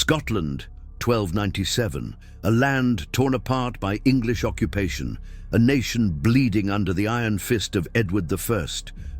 Scotland, 1297, a land torn apart by English occupation, a nation bleeding under the iron fist of Edward I,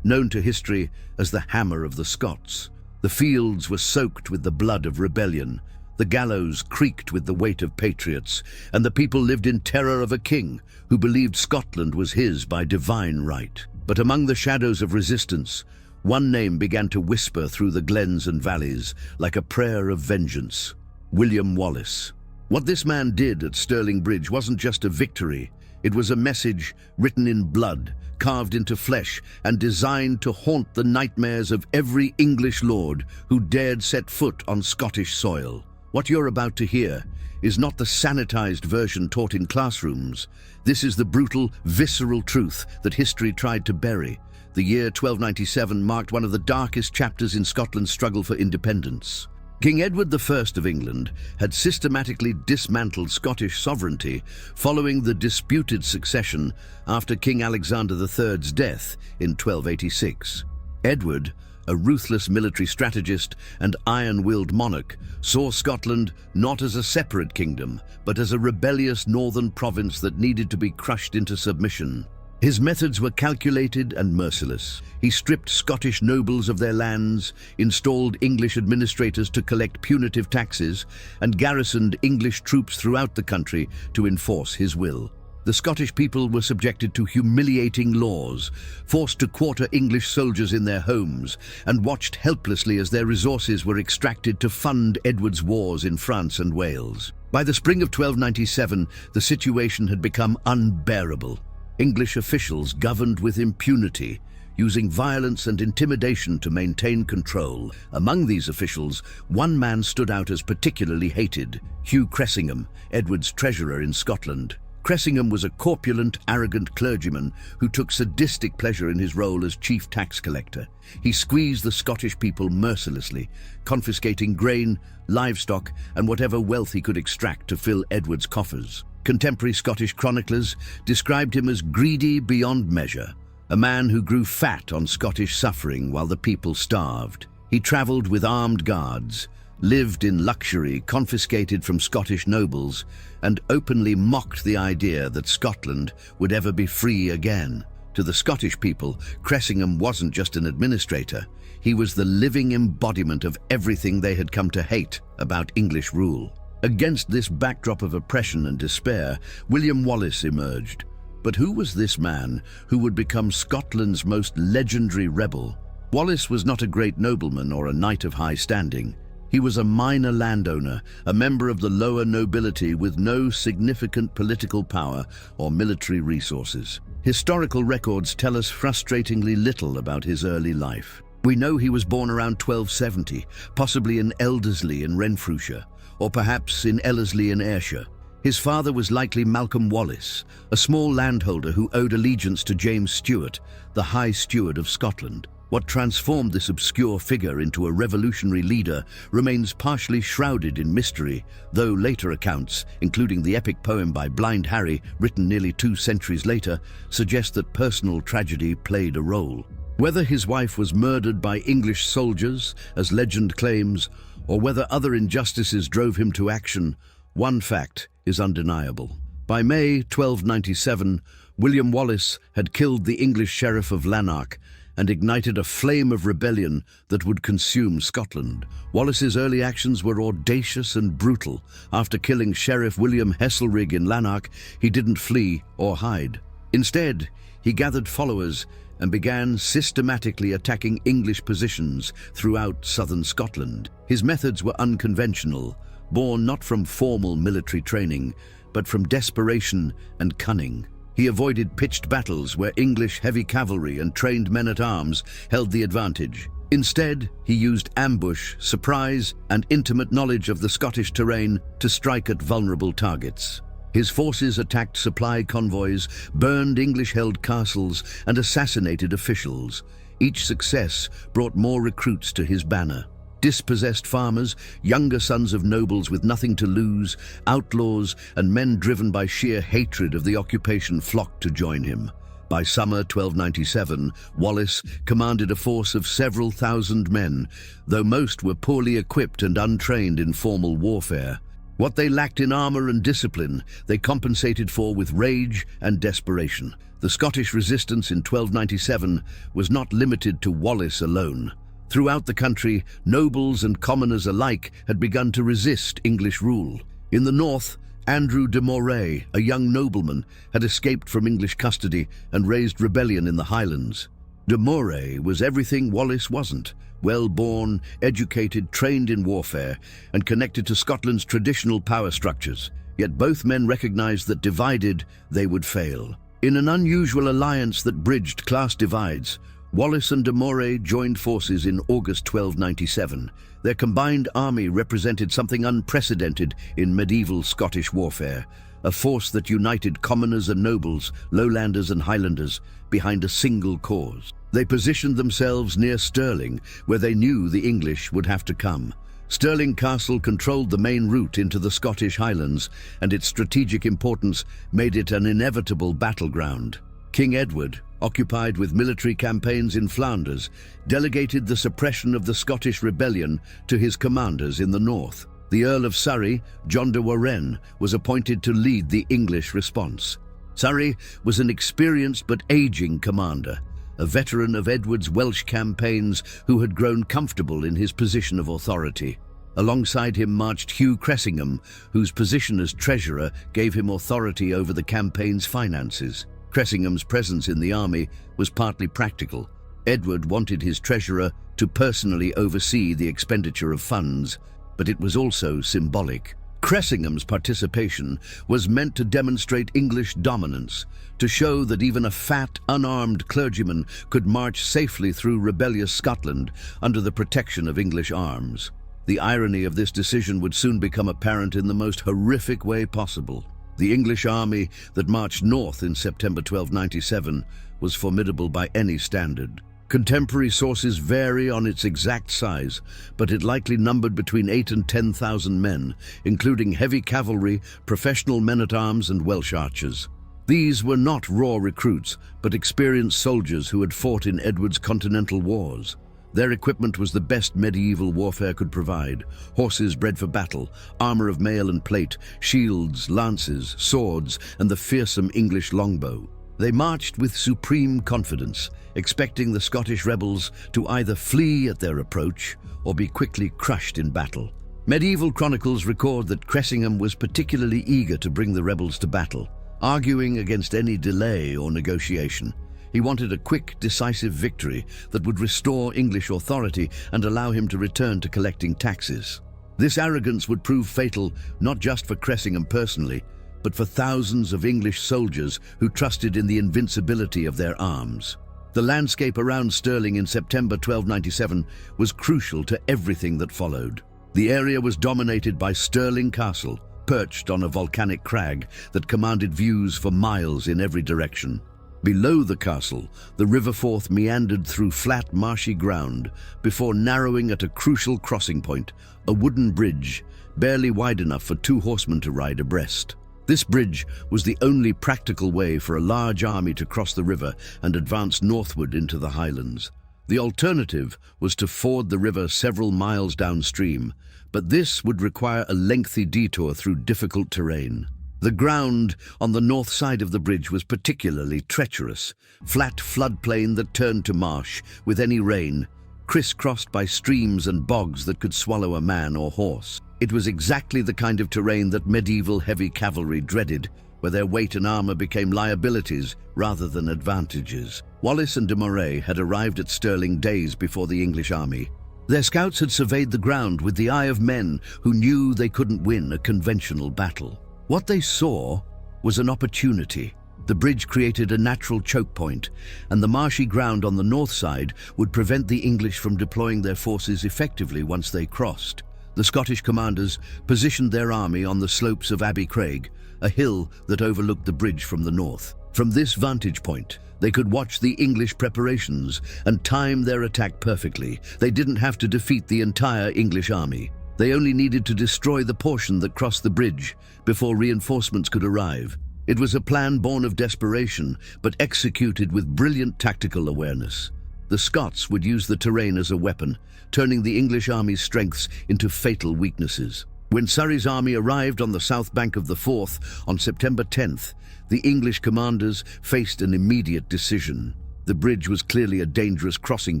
known to history as the Hammer of the Scots. The fields were soaked with the blood of rebellion, the gallows creaked with the weight of patriots, and the people lived in terror of a king who believed Scotland was his by divine right. But among the shadows of resistance, one name began to whisper through the glens and valleys like a prayer of vengeance: William Wallace. What this man did at Stirling Bridge wasn't just a victory, it was a message written in blood, carved into flesh, and designed to haunt the nightmares of every English lord who dared set foot on Scottish soil. What you're about to hear is not the sanitized version taught in classrooms. This is the brutal, visceral truth that history tried to bury. The year 1297 marked one of the darkest chapters in Scotland's struggle for independence. King Edward I of England had systematically dismantled Scottish sovereignty following the disputed succession after King Alexander III's death in 1286. Edward, a ruthless military strategist and iron-willed monarch, saw Scotland not as a separate kingdom, but as a rebellious northern province that needed to be crushed into submission. His methods were calculated and merciless. He stripped Scottish nobles of their lands, installed English administrators to collect punitive taxes, and garrisoned English troops throughout the country to enforce his will. The Scottish people were subjected to humiliating laws, forced to quarter English soldiers in their homes, and watched helplessly as their resources were extracted to fund Edward's wars in France and Wales. By the spring of 1297, the situation had become unbearable. English officials governed with impunity, using violence and intimidation to maintain control. Among these officials, one man stood out as particularly hated: Hugh Cressingham, Edward's treasurer in Scotland. Cressingham was a corpulent, arrogant clergyman who took sadistic pleasure in his role as chief tax collector. He squeezed the Scottish people mercilessly, confiscating grain, livestock, and whatever wealth he could extract to fill Edward's coffers. Contemporary Scottish chroniclers described him as greedy beyond measure, a man who grew fat on Scottish suffering while the people starved. He travelled with armed guards, lived in luxury confiscated from Scottish nobles, and openly mocked the idea that Scotland would ever be free again. To the Scottish people, Cressingham wasn't just an administrator. He was the living embodiment of everything they had come to hate about English rule. Against this backdrop of oppression and despair, William Wallace emerged. But who was this man who would become Scotland's most legendary rebel? Wallace was not a great nobleman or a knight of high standing. He was a minor landowner, a member of the lower nobility with no significant political power or military resources. Historical records tell us frustratingly little about his early life. We know he was born around 1270, possibly in Elderslie in Renfrewshire, or perhaps in Ellerslie in Ayrshire. His father was likely Malcolm Wallace, a small landholder who owed allegiance to James Stewart, the High Steward of Scotland. What transformed this obscure figure into a revolutionary leader remains partially shrouded in mystery, though later accounts, including the epic poem by Blind Harry, written nearly 2 centuries later, suggest that personal tragedy played a role. Whether his wife was murdered by English soldiers, as legend claims, or whether other injustices drove him to action, one fact is undeniable. By May 1297, William Wallace had killed the English sheriff of Lanark and ignited a flame of rebellion that would consume Scotland. Wallace's early actions were audacious and brutal. After killing Sheriff William Heselrigg in Lanark, he didn't flee or hide. Instead, he gathered followers and began systematically attacking English positions throughout southern Scotland. His methods were unconventional, born not from formal military training, but from desperation and cunning. He avoided pitched battles where English heavy cavalry and trained men-at-arms held the advantage. Instead, he used ambush, surprise, and intimate knowledge of the Scottish terrain to strike at vulnerable targets. His forces attacked supply convoys, burned English-held castles, and assassinated officials. Each success brought more recruits to his banner. Dispossessed farmers, younger sons of nobles with nothing to lose, outlaws, and men driven by sheer hatred of the occupation flocked to join him. By summer 1297, Wallace commanded a force of several thousand men, though most were poorly equipped and untrained in formal warfare. What they lacked in armor and discipline, they compensated for with rage and desperation. The Scottish resistance in 1297 was not limited to Wallace alone. Throughout the country, nobles and commoners alike had begun to resist English rule. In the north, Andrew de Moray, a young nobleman, had escaped from English custody and raised rebellion in the Highlands. De Moray was everything Wallace wasn't: well-born, educated, trained in warfare, and connected to Scotland's traditional power structures. Yet both men recognized that divided, they would fail. In an unusual alliance that bridged class divides, Wallace and de Moray joined forces in August 1297. Their combined army represented something unprecedented in medieval Scottish warfare, a force that united commoners and nobles, lowlanders and highlanders, behind a single cause. They positioned themselves near Stirling, where they knew the English would have to come. Stirling Castle controlled the main route into the Scottish Highlands, and its strategic importance made it an inevitable battleground. King Edward, occupied with military campaigns in Flanders, delegated the suppression of the Scottish rebellion to his commanders in the north. The Earl of Surrey, John de Warenne, was appointed to lead the English response. Surrey was an experienced but aging commander, a veteran of Edward's Welsh campaigns who had grown comfortable in his position of authority. Alongside him marched Hugh Cressingham, whose position as treasurer gave him authority over the campaign's finances. Cressingham's presence in the army was partly practical. Edward wanted his treasurer to personally oversee the expenditure of funds, but it was also symbolic. Cressingham's participation was meant to demonstrate English dominance, to show that even a fat, unarmed clergyman could march safely through rebellious Scotland under the protection of English arms. The irony of this decision would soon become apparent in the most horrific way possible. The English army that marched north in September 1297 was formidable by any standard. Contemporary sources vary on its exact size, but it likely numbered between 8,000 and 10,000 men, including heavy cavalry, professional men-at-arms and Welsh archers. These were not raw recruits, but experienced soldiers who had fought in Edward's continental wars. Their equipment was the best medieval warfare could provide: horses bred for battle, armor of mail and plate, shields, lances, swords, and the fearsome English longbow. They marched with supreme confidence, expecting the Scottish rebels to either flee at their approach or be quickly crushed in battle. Medieval chronicles record that Cressingham was particularly eager to bring the rebels to battle, arguing against any delay or negotiation. He wanted a quick, decisive victory that would restore English authority and allow him to return to collecting taxes. This arrogance would prove fatal not just for Cressingham personally, but for thousands of English soldiers who trusted in the invincibility of their arms. The landscape around Stirling in September 1297 was crucial to everything that followed. The area was dominated by Stirling Castle, perched on a volcanic crag that commanded views for miles in every direction. Below the castle, the River Forth meandered through flat, marshy ground before narrowing at a crucial crossing point, a wooden bridge, barely wide enough for two horsemen to ride abreast. This bridge was the only practical way for a large army to cross the river and advance northward into the Highlands. The alternative was to ford the river several miles downstream, but this would require a lengthy detour through difficult terrain. The ground on the north side of the bridge was particularly treacherous, flat floodplain that turned to marsh with any rain, crisscrossed by streams and bogs that could swallow a man or horse. It was exactly the kind of terrain that medieval heavy cavalry dreaded, where their weight and armor became liabilities rather than advantages. Wallace and de Moray had arrived at Stirling days before the English army. Their scouts had surveyed the ground with the eye of men who knew they couldn't win a conventional battle. What they saw was an opportunity. The bridge created a natural choke point, and the marshy ground on the north side would prevent the English from deploying their forces effectively once they crossed. The Scottish commanders positioned their army on the slopes of Abbey Craig, a hill that overlooked the bridge from the north. From this vantage point, they could watch the English preparations and time their attack perfectly. They didn't have to defeat the entire English army. They only needed to destroy the portion that crossed the bridge before reinforcements could arrive. It was a plan born of desperation, but executed with brilliant tactical awareness. The Scots would use the terrain as a weapon, turning the English army's strengths into fatal weaknesses. When Surrey's army arrived on the south bank of the Forth on September 10th, the English commanders faced an immediate decision. The bridge was clearly a dangerous crossing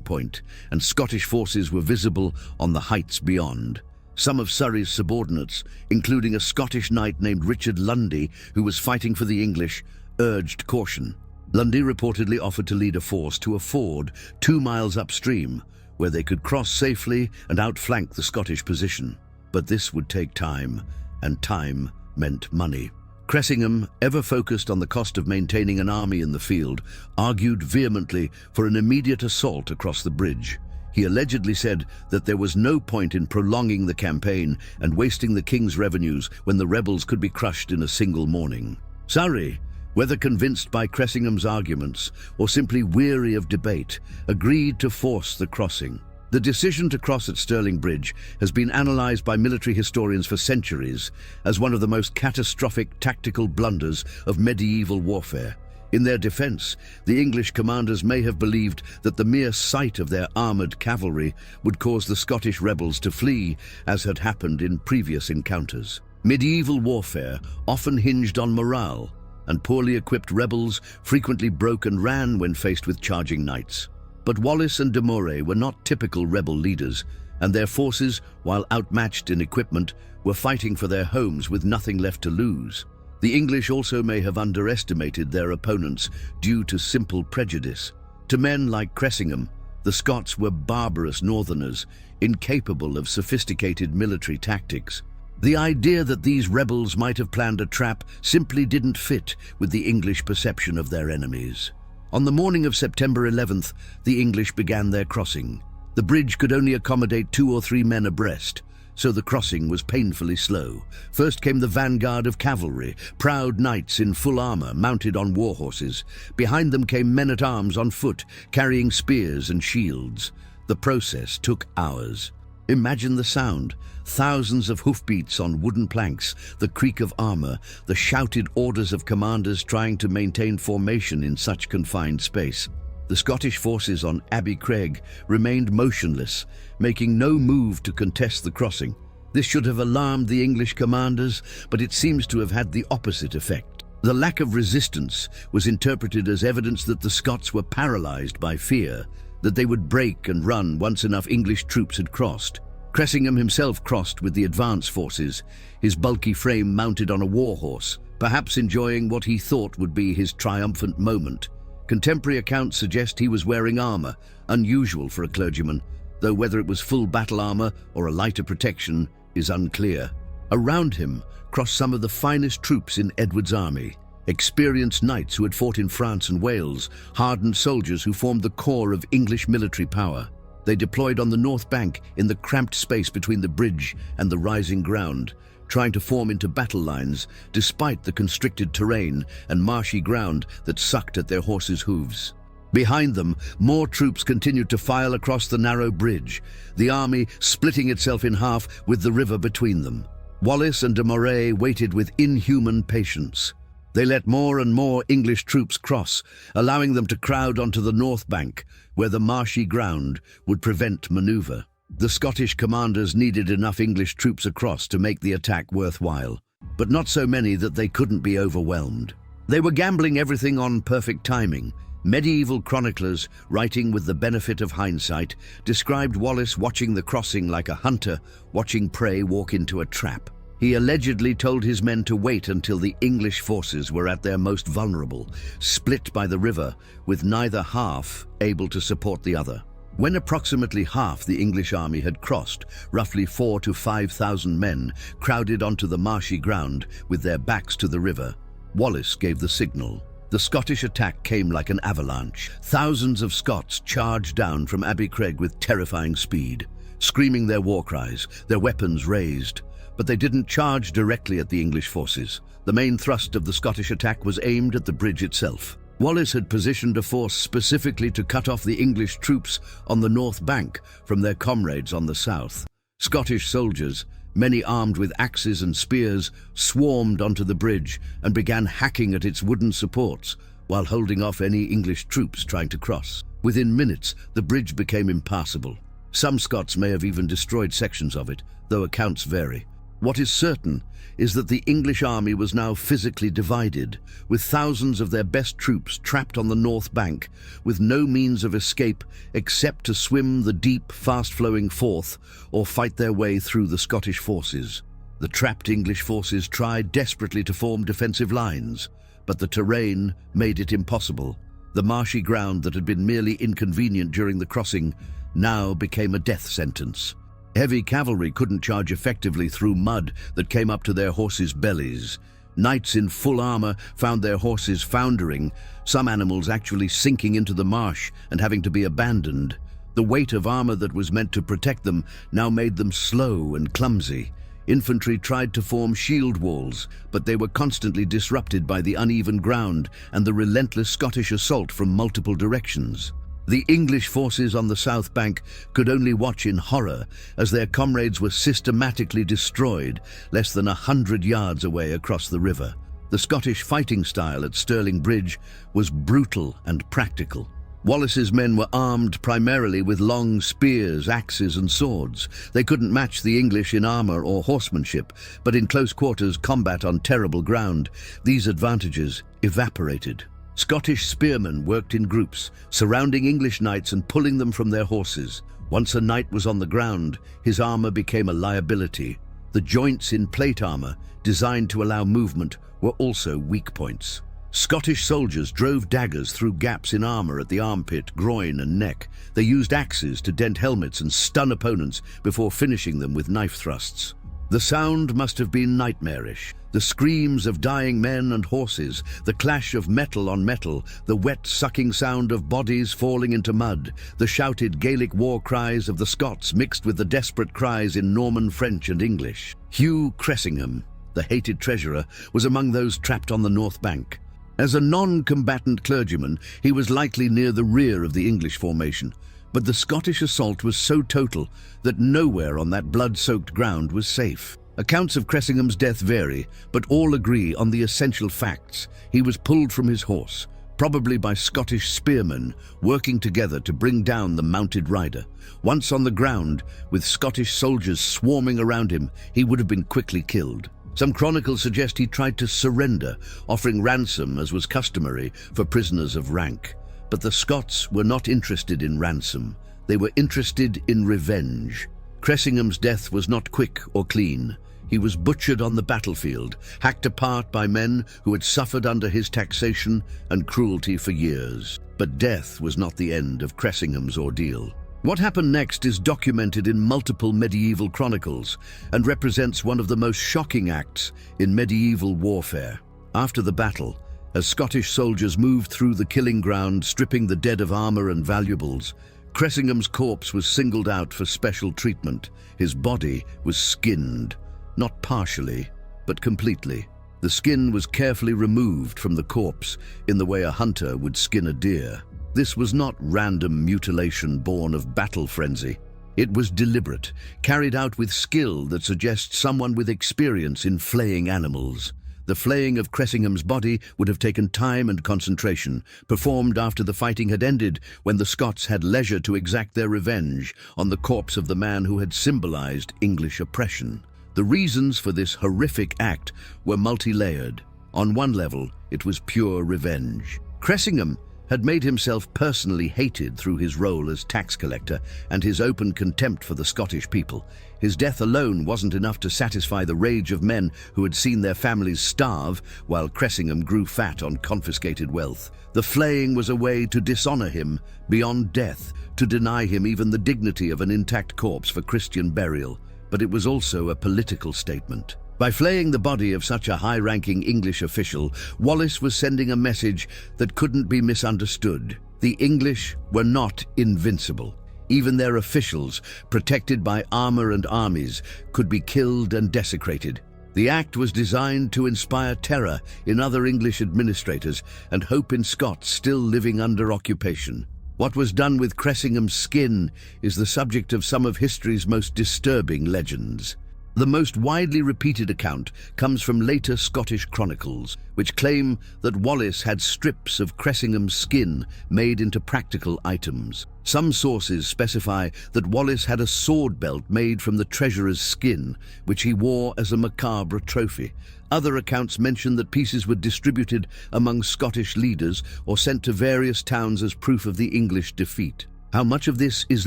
point, and Scottish forces were visible on the heights beyond. Some of Surrey's subordinates, including a Scottish knight named Richard Lundy, who was fighting for the English, urged caution. Lundy reportedly offered to lead a force to a ford 2 miles upstream, where they could cross safely and outflank the Scottish position. But this would take time, and time meant money. Cressingham, ever focused on the cost of maintaining an army in the field, argued vehemently for an immediate assault across the bridge. He allegedly said that there was no point in prolonging the campaign and wasting the king's revenues when the rebels could be crushed in a single morning. Surrey, whether convinced by Cressingham's arguments or simply weary of debate, agreed to force the crossing. The decision to cross at Stirling Bridge has been analysed by military historians for centuries as one of the most catastrophic tactical blunders of medieval warfare. In their defence, the English commanders may have believed that the mere sight of their armoured cavalry would cause the Scottish rebels to flee, as had happened in previous encounters. Medieval warfare often hinged on morale, and poorly equipped rebels frequently broke and ran when faced with charging knights. But Wallace and de Moray were not typical rebel leaders, and their forces, while outmatched in equipment, were fighting for their homes with nothing left to lose. The English also may have underestimated their opponents due to simple prejudice. To men like Cressingham, the Scots were barbarous northerners, incapable of sophisticated military tactics. The idea that these rebels might have planned a trap simply didn't fit with the English perception of their enemies. On the morning of September 11th, the English began their crossing. The bridge could only accommodate 2 or 3 men abreast, so the crossing was painfully slow. First came the vanguard of cavalry, proud knights in full armour mounted on war horses. Behind them came men-at-arms on foot, carrying spears and shields. The process took hours. Imagine the sound. Thousands of hoofbeats on wooden planks, the creak of armour, the shouted orders of commanders trying to maintain formation in such confined space. The Scottish forces on Abbey Craig remained motionless, making no move to contest the crossing. This should have alarmed the English commanders, but it seems to have had the opposite effect. The lack of resistance was interpreted as evidence that the Scots were paralysed by fear, that they would break and run once enough English troops had crossed. Cressingham himself crossed with the advance forces, his bulky frame mounted on a war horse, perhaps enjoying what he thought would be his triumphant moment. Contemporary accounts suggest he was wearing armour, unusual for a clergyman, though whether it was full battle armour or a lighter protection is unclear. Around him crossed some of the finest troops in Edward's army, experienced knights who had fought in France and Wales, hardened soldiers who formed the core of English military power. They deployed on the north bank in the cramped space between the bridge and the rising ground, trying to form into battle lines despite the constricted terrain and marshy ground that sucked at their horses' hooves. Behind them, more troops continued to file across the narrow bridge, the army splitting itself in half with the river between them. Wallace and de Moray waited with inhuman patience. They let more and more English troops cross, allowing them to crowd onto the north bank, where the marshy ground would prevent manoeuvre. The Scottish commanders needed enough English troops across to make the attack worthwhile, but not so many that they couldn't be overwhelmed. They were gambling everything on perfect timing. Medieval chroniclers, writing with the benefit of hindsight, described Wallace watching the crossing like a hunter watching prey walk into a trap. He allegedly told his men to wait until the English forces were at their most vulnerable, split by the river, with neither half able to support the other. When approximately half the English army had crossed, roughly 4,000 to 5,000 men crowded onto the marshy ground with their backs to the river, Wallace gave the signal. The Scottish attack came like an avalanche. Thousands of Scots charged down from Abbey Craig with terrifying speed, screaming their war cries, their weapons raised. But they didn't charge directly at the English forces. The main thrust of the Scottish attack was aimed at the bridge itself. Wallace had positioned a force specifically to cut off the English troops on the north bank from their comrades on the south. Scottish soldiers, Many armed with axes and spears swarmed onto the bridge and began hacking at its wooden supports while holding off any English troops trying to cross. Within minutes, the bridge became impassable. Some Scots may have even destroyed sections of it, though accounts vary. What is certain is that the English army was now physically divided, with thousands of their best troops trapped on the north bank, with no means of escape except to swim the deep, fast-flowing Forth or fight their way through the Scottish forces. The trapped English forces tried desperately to form defensive lines, but the terrain made it impossible. The marshy ground that had been merely inconvenient during the crossing now became a death sentence. Heavy cavalry couldn't charge effectively through mud that came up to their horses' bellies. Knights in full armor found their horses foundering, some animals actually sinking into the marsh and having to be abandoned. The weight of armor that was meant to protect them now made them slow and clumsy. Infantry tried to form shield walls, but they were constantly disrupted by the uneven ground and the relentless Scottish assault from multiple directions. The English forces on the south bank could only watch in horror as their comrades were systematically destroyed less than 100 yards away across the river. The Scottish fighting style at Stirling Bridge was brutal and practical. Wallace's men were armed primarily with long spears, axes and swords. They couldn't match the English in armor or horsemanship, but in close quarters combat on terrible ground, these advantages evaporated. Scottish spearmen worked in groups, surrounding English knights and pulling them from their horses. Once a knight was on the ground, his armor became a liability. The joints in plate armor, designed to allow movement, were also weak points. Scottish soldiers drove daggers through gaps in armor at the armpit, groin and neck. They used axes to dent helmets and stun opponents before finishing them with knife thrusts. The sound must have been nightmarish. The screams of dying men and horses, the clash of metal on metal, the wet sucking sound of bodies falling into mud, the shouted Gaelic war cries of the Scots mixed with the desperate cries in Norman French and English. Hugh Cressingham, the hated treasurer, was among those trapped on the north bank. As a non-combatant clergyman, he was likely near the rear of the English formation, but the Scottish assault was so total that nowhere on that blood-soaked ground was safe. Accounts of Cressingham's death vary, but all agree on the essential facts. He was pulled from his horse, probably by Scottish spearmen working together to bring down the mounted rider. Once on the ground, with Scottish soldiers swarming around him, he would have been quickly killed. Some chronicles suggest he tried to surrender, offering ransom as was customary for prisoners of rank. But the Scots were not interested in ransom. They were interested in revenge. Cressingham's death was not quick or clean. He was butchered on the battlefield, hacked apart by men who had suffered under his taxation and cruelty for years. But death was not the end of Cressingham's ordeal. What happened next is documented in multiple medieval chronicles and represents one of the most shocking acts in medieval warfare. After the battle, as Scottish soldiers moved through the killing ground, stripping the dead of armor and valuables, Cressingham's corpse was singled out for special treatment. His body was skinned, not partially, but completely. The skin was carefully removed from the corpse in the way a hunter would skin a deer. This was not random mutilation born of battle frenzy. It was deliberate, carried out with skill that suggests someone with experience in flaying animals. The flaying of Cressingham's body would have taken time and concentration, performed after the fighting had ended, when the Scots had leisure to exact their revenge on the corpse of the man who had symbolized English oppression. The reasons for this horrific act were multi-layered. On one level, it was pure revenge. Cressingham had made himself personally hated through his role as tax collector and his open contempt for the Scottish people. His death alone wasn't enough to satisfy the rage of men who had seen their families starve while Cressingham grew fat on confiscated wealth. The flaying was a way to dishonor him beyond death, to deny him even the dignity of an intact corpse for Christian burial. But it was also a political statement. By flaying the body of such a high-ranking English official, Wallace was sending a message that couldn't be misunderstood. The English were not invincible. Even their officials, protected by armor and armies, could be killed and desecrated. The act was designed to inspire terror in other English administrators and hope in Scots still living under occupation. What was done with Cressingham's skin is the subject of some of history's most disturbing legends. The most widely repeated account comes from later Scottish chronicles, which claim that Wallace had strips of Cressingham's skin made into practical items. Some sources specify that Wallace had a sword belt made from the treasurer's skin, which he wore as a macabre trophy. Other accounts mention that pieces were distributed among Scottish leaders or sent to various towns as proof of the English defeat. How much of this is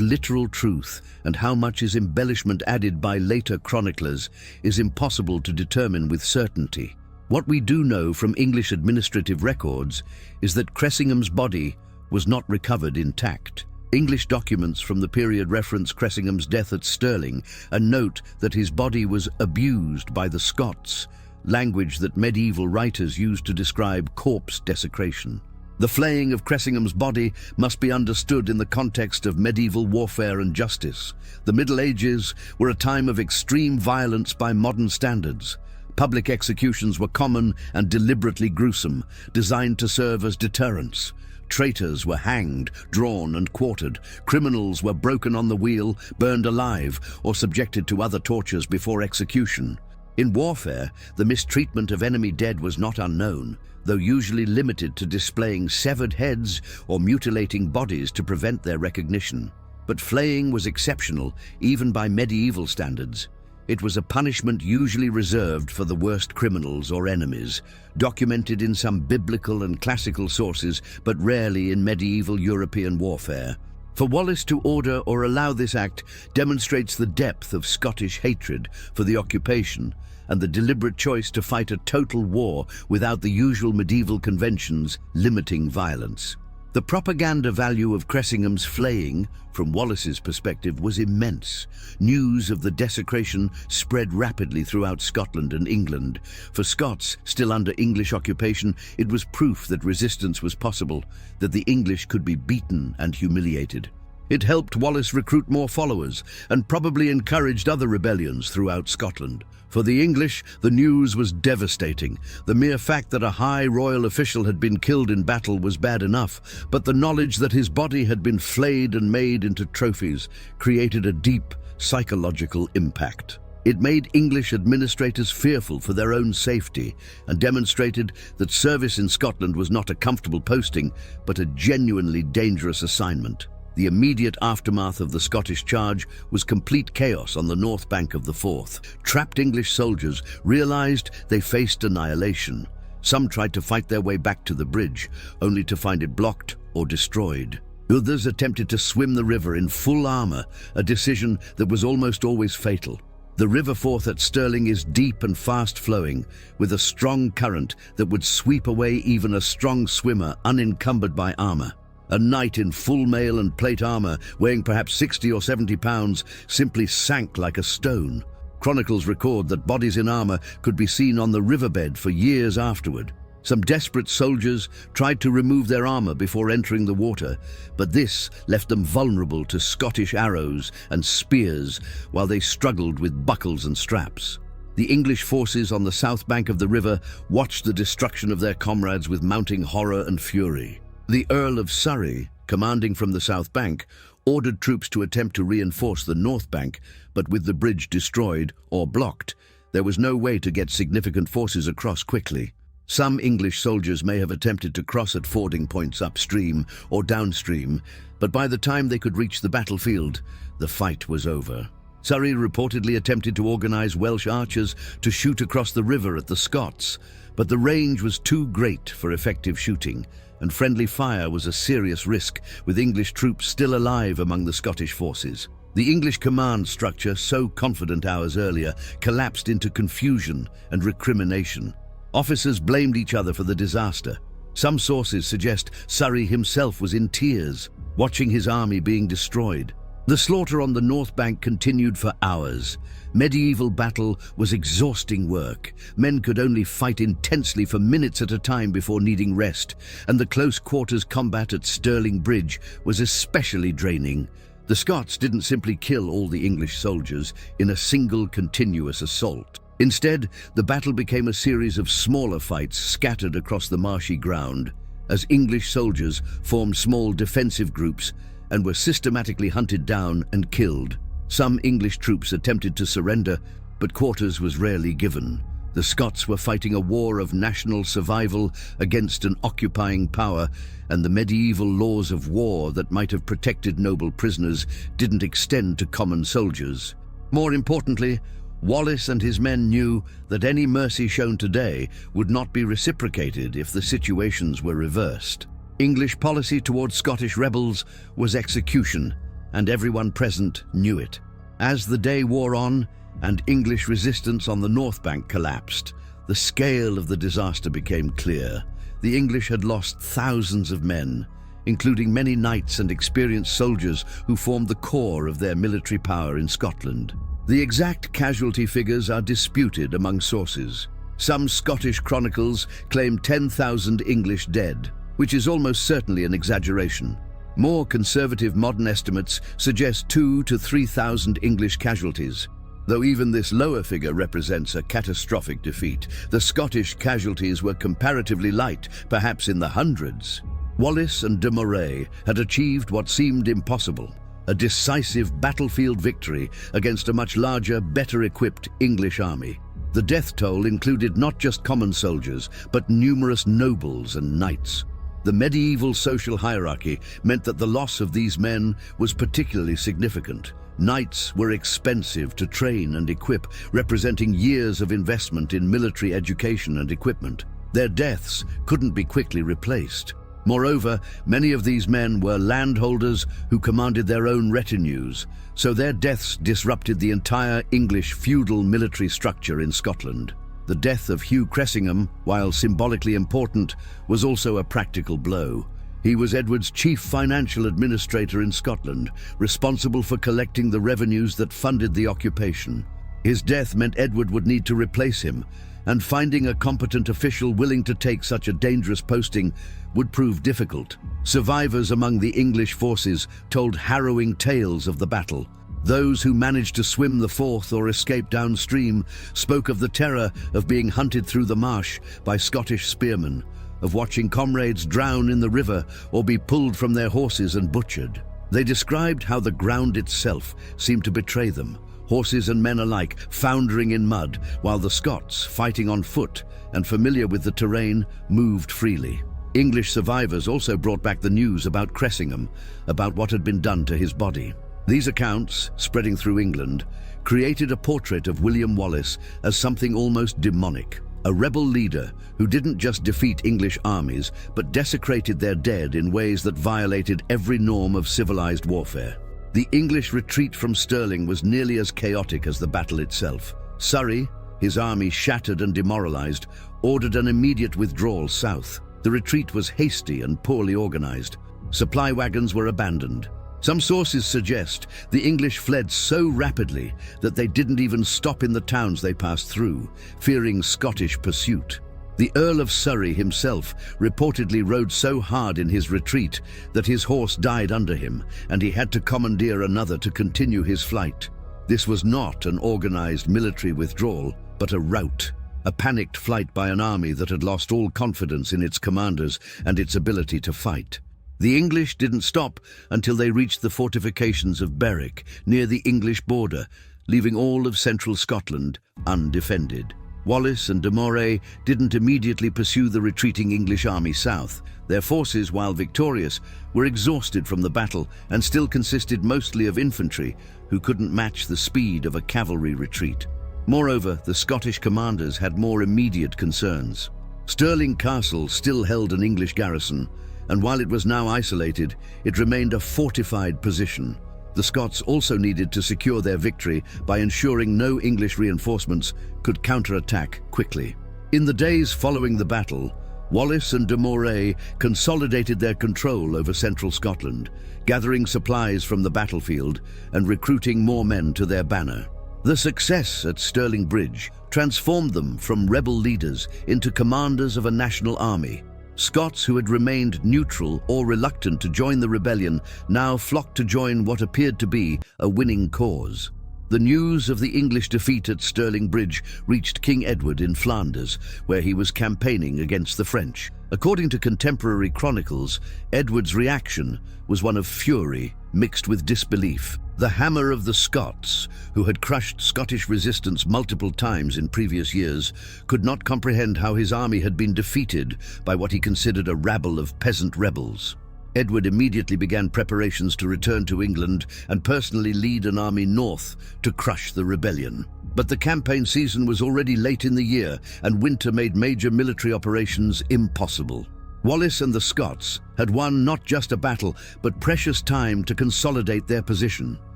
literal truth and how much is embellishment added by later chroniclers is impossible to determine with certainty. What we do know from English administrative records is that Cressingham's body was not recovered intact. English documents from the period reference Cressingham's death at Stirling and note that his body was abused by the Scots, language that medieval writers used to describe corpse desecration. The flaying of Cressingham's body must be understood in the context of medieval warfare and justice. The Middle Ages were a time of extreme violence by modern standards. Public executions were common and deliberately gruesome, designed to serve as deterrents. Traitors were hanged, drawn and quartered. Criminals were broken on the wheel, burned alive, or subjected to other tortures before execution. In warfare, the mistreatment of enemy dead was not unknown, though usually limited to displaying severed heads or mutilating bodies to prevent their recognition. But flaying was exceptional, even by medieval standards. It was a punishment usually reserved for the worst criminals or enemies, documented in some biblical and classical sources, but rarely in medieval European warfare. For Wallace to order or allow this act demonstrates the depth of Scottish hatred for the occupation and the deliberate choice to fight a total war without the usual medieval conventions limiting violence. The propaganda value of Cressingham's flaying, from Wallace's perspective, was immense. News of the desecration spread rapidly throughout Scotland and England. For Scots still under English occupation, it was proof that resistance was possible, that the English could be beaten and humiliated. It helped Wallace recruit more followers and probably encouraged other rebellions throughout Scotland. For the English, the news was devastating. The mere fact that a high royal official had been killed in battle was bad enough, but the knowledge that his body had been flayed and made into trophies created a deep psychological impact. It made English administrators fearful for their own safety and demonstrated that service in Scotland was not a comfortable posting, but a genuinely dangerous assignment. The immediate aftermath of the Scottish charge was complete chaos on the north bank of the Forth. Trapped English soldiers realized they faced annihilation. Some tried to fight their way back to the bridge, only to find it blocked or destroyed. Others attempted to swim the river in full armor, a decision that was almost always fatal. The River Forth at Stirling is deep and fast-flowing, with a strong current that would sweep away even a strong swimmer unencumbered by armor. A knight in full mail and plate armor, weighing perhaps 60 or 70 pounds, simply sank like a stone. Chronicles record that bodies in armor could be seen on the riverbed for years afterward. Some desperate soldiers tried to remove their armor before entering the water, but this left them vulnerable to Scottish arrows and spears while they struggled with buckles and straps. The English forces on the south bank of the river watched the destruction of their comrades with mounting horror and fury. The Earl of Surrey, commanding from the south bank, ordered troops to attempt to reinforce the north bank, but with the bridge destroyed or blocked, there was no way to get significant forces across quickly. Some English soldiers may have attempted to cross at fording points upstream or downstream, but by the time they could reach the battlefield, the fight was over. Surrey reportedly attempted to organize Welsh archers to shoot across the river at the Scots, but the range was too great for effective shooting, and friendly fire was a serious risk, with English troops still alive among the Scottish forces. The English command structure, so confident hours earlier, collapsed into confusion and recrimination. Officers blamed each other for the disaster. Some sources suggest Surrey himself was in tears, watching his army being destroyed. The slaughter on the north bank continued for hours. Medieval battle was exhausting work. Men could only fight intensely for minutes at a time before needing rest, and the close-quarters combat at Stirling Bridge was especially draining. The Scots didn't simply kill all the English soldiers in a single continuous assault. Instead, the battle became a series of smaller fights scattered across the marshy ground, as English soldiers formed small defensive groups and were systematically hunted down and killed. Some English troops attempted to surrender, but quarters was rarely given. The Scots were fighting a war of national survival against an occupying power, and the medieval laws of war that might have protected noble prisoners didn't extend to common soldiers. More importantly, Wallace and his men knew that any mercy shown today would not be reciprocated if the situations were reversed. English policy towards Scottish rebels was execution, and everyone present knew it. As the day wore on and English resistance on the North Bank collapsed, the scale of the disaster became clear. The English had lost thousands of men, including many knights and experienced soldiers who formed the core of their military power in Scotland. The exact casualty figures are disputed among sources. Some Scottish chronicles claim 10,000 English dead, which is almost certainly an exaggeration. More conservative modern estimates suggest 2,000 to 3,000 English casualties. Though even this lower figure represents a catastrophic defeat, the Scottish casualties were comparatively light, perhaps in the hundreds. Wallace and de Moray had achieved what seemed impossible: a decisive battlefield victory against a much larger, better-equipped English army. The death toll included not just common soldiers, but numerous nobles and knights. The medieval social hierarchy meant that the loss of these men was particularly significant. Knights were expensive to train and equip, representing years of investment in military education and equipment. Their deaths couldn't be quickly replaced. Moreover, many of these men were landholders who commanded their own retinues, so their deaths disrupted the entire English feudal military structure in Scotland. The death of Hugh Cressingham, while symbolically important, was also a practical blow. He was Edward's chief financial administrator in Scotland, responsible for collecting the revenues that funded the occupation. His death meant Edward would need to replace him, and finding a competent official willing to take such a dangerous posting would prove difficult. Survivors among the English forces told harrowing tales of the battle. Those who managed to swim the Forth or escape downstream spoke of the terror of being hunted through the marsh by Scottish spearmen, of watching comrades drown in the river or be pulled from their horses and butchered. They described how the ground itself seemed to betray them, horses and men alike foundering in mud, while the Scots, fighting on foot and familiar with the terrain, moved freely. English survivors also brought back the news about Cressingham, about what had been done to his body. These accounts, spreading through England, created a portrait of William Wallace as something almost demonic, a rebel leader who didn't just defeat English armies, but desecrated their dead in ways that violated every norm of civilized warfare. The English retreat from Stirling was nearly as chaotic as the battle itself. Surrey, his army shattered and demoralized, ordered an immediate withdrawal south. The retreat was hasty and poorly organized. Supply wagons were abandoned. Some sources suggest the English fled so rapidly that they didn't even stop in the towns they passed through, fearing Scottish pursuit. The Earl of Surrey himself reportedly rode so hard in his retreat that his horse died under him, and he had to commandeer another to continue his flight. This was not an organized military withdrawal, but a rout, a panicked flight by an army that had lost all confidence in its commanders and its ability to fight. The English didn't stop until they reached the fortifications of Berwick, near the English border, leaving all of central Scotland undefended. Wallace and de Moray didn't immediately pursue the retreating English army south. Their forces, while victorious, were exhausted from the battle and still consisted mostly of infantry who couldn't match the speed of a cavalry retreat. Moreover, the Scottish commanders had more immediate concerns. Stirling Castle still held an English garrison, and while it was now isolated, it remained a fortified position. The Scots also needed to secure their victory by ensuring no English reinforcements could counterattack quickly. In the days following the battle, Wallace and de Moray consolidated their control over central Scotland, gathering supplies from the battlefield and recruiting more men to their banner. The success at Stirling Bridge transformed them from rebel leaders into commanders of a national army. Scots who had remained neutral or reluctant to join the rebellion now flocked to join what appeared to be a winning cause. The news of the English defeat at Stirling Bridge reached King Edward in Flanders, where he was campaigning against the French. According to contemporary chronicles, Edward's reaction was one of fury mixed with disbelief. The Hammer of the Scots, who had crushed Scottish resistance multiple times in previous years, could not comprehend how his army had been defeated by what he considered a rabble of peasant rebels. Edward immediately began preparations to return to England and personally lead an army north to crush the rebellion. But the campaign season was already late in the year, and winter made major military operations impossible. Wallace and the Scots had won not just a battle, but precious time to consolidate their position.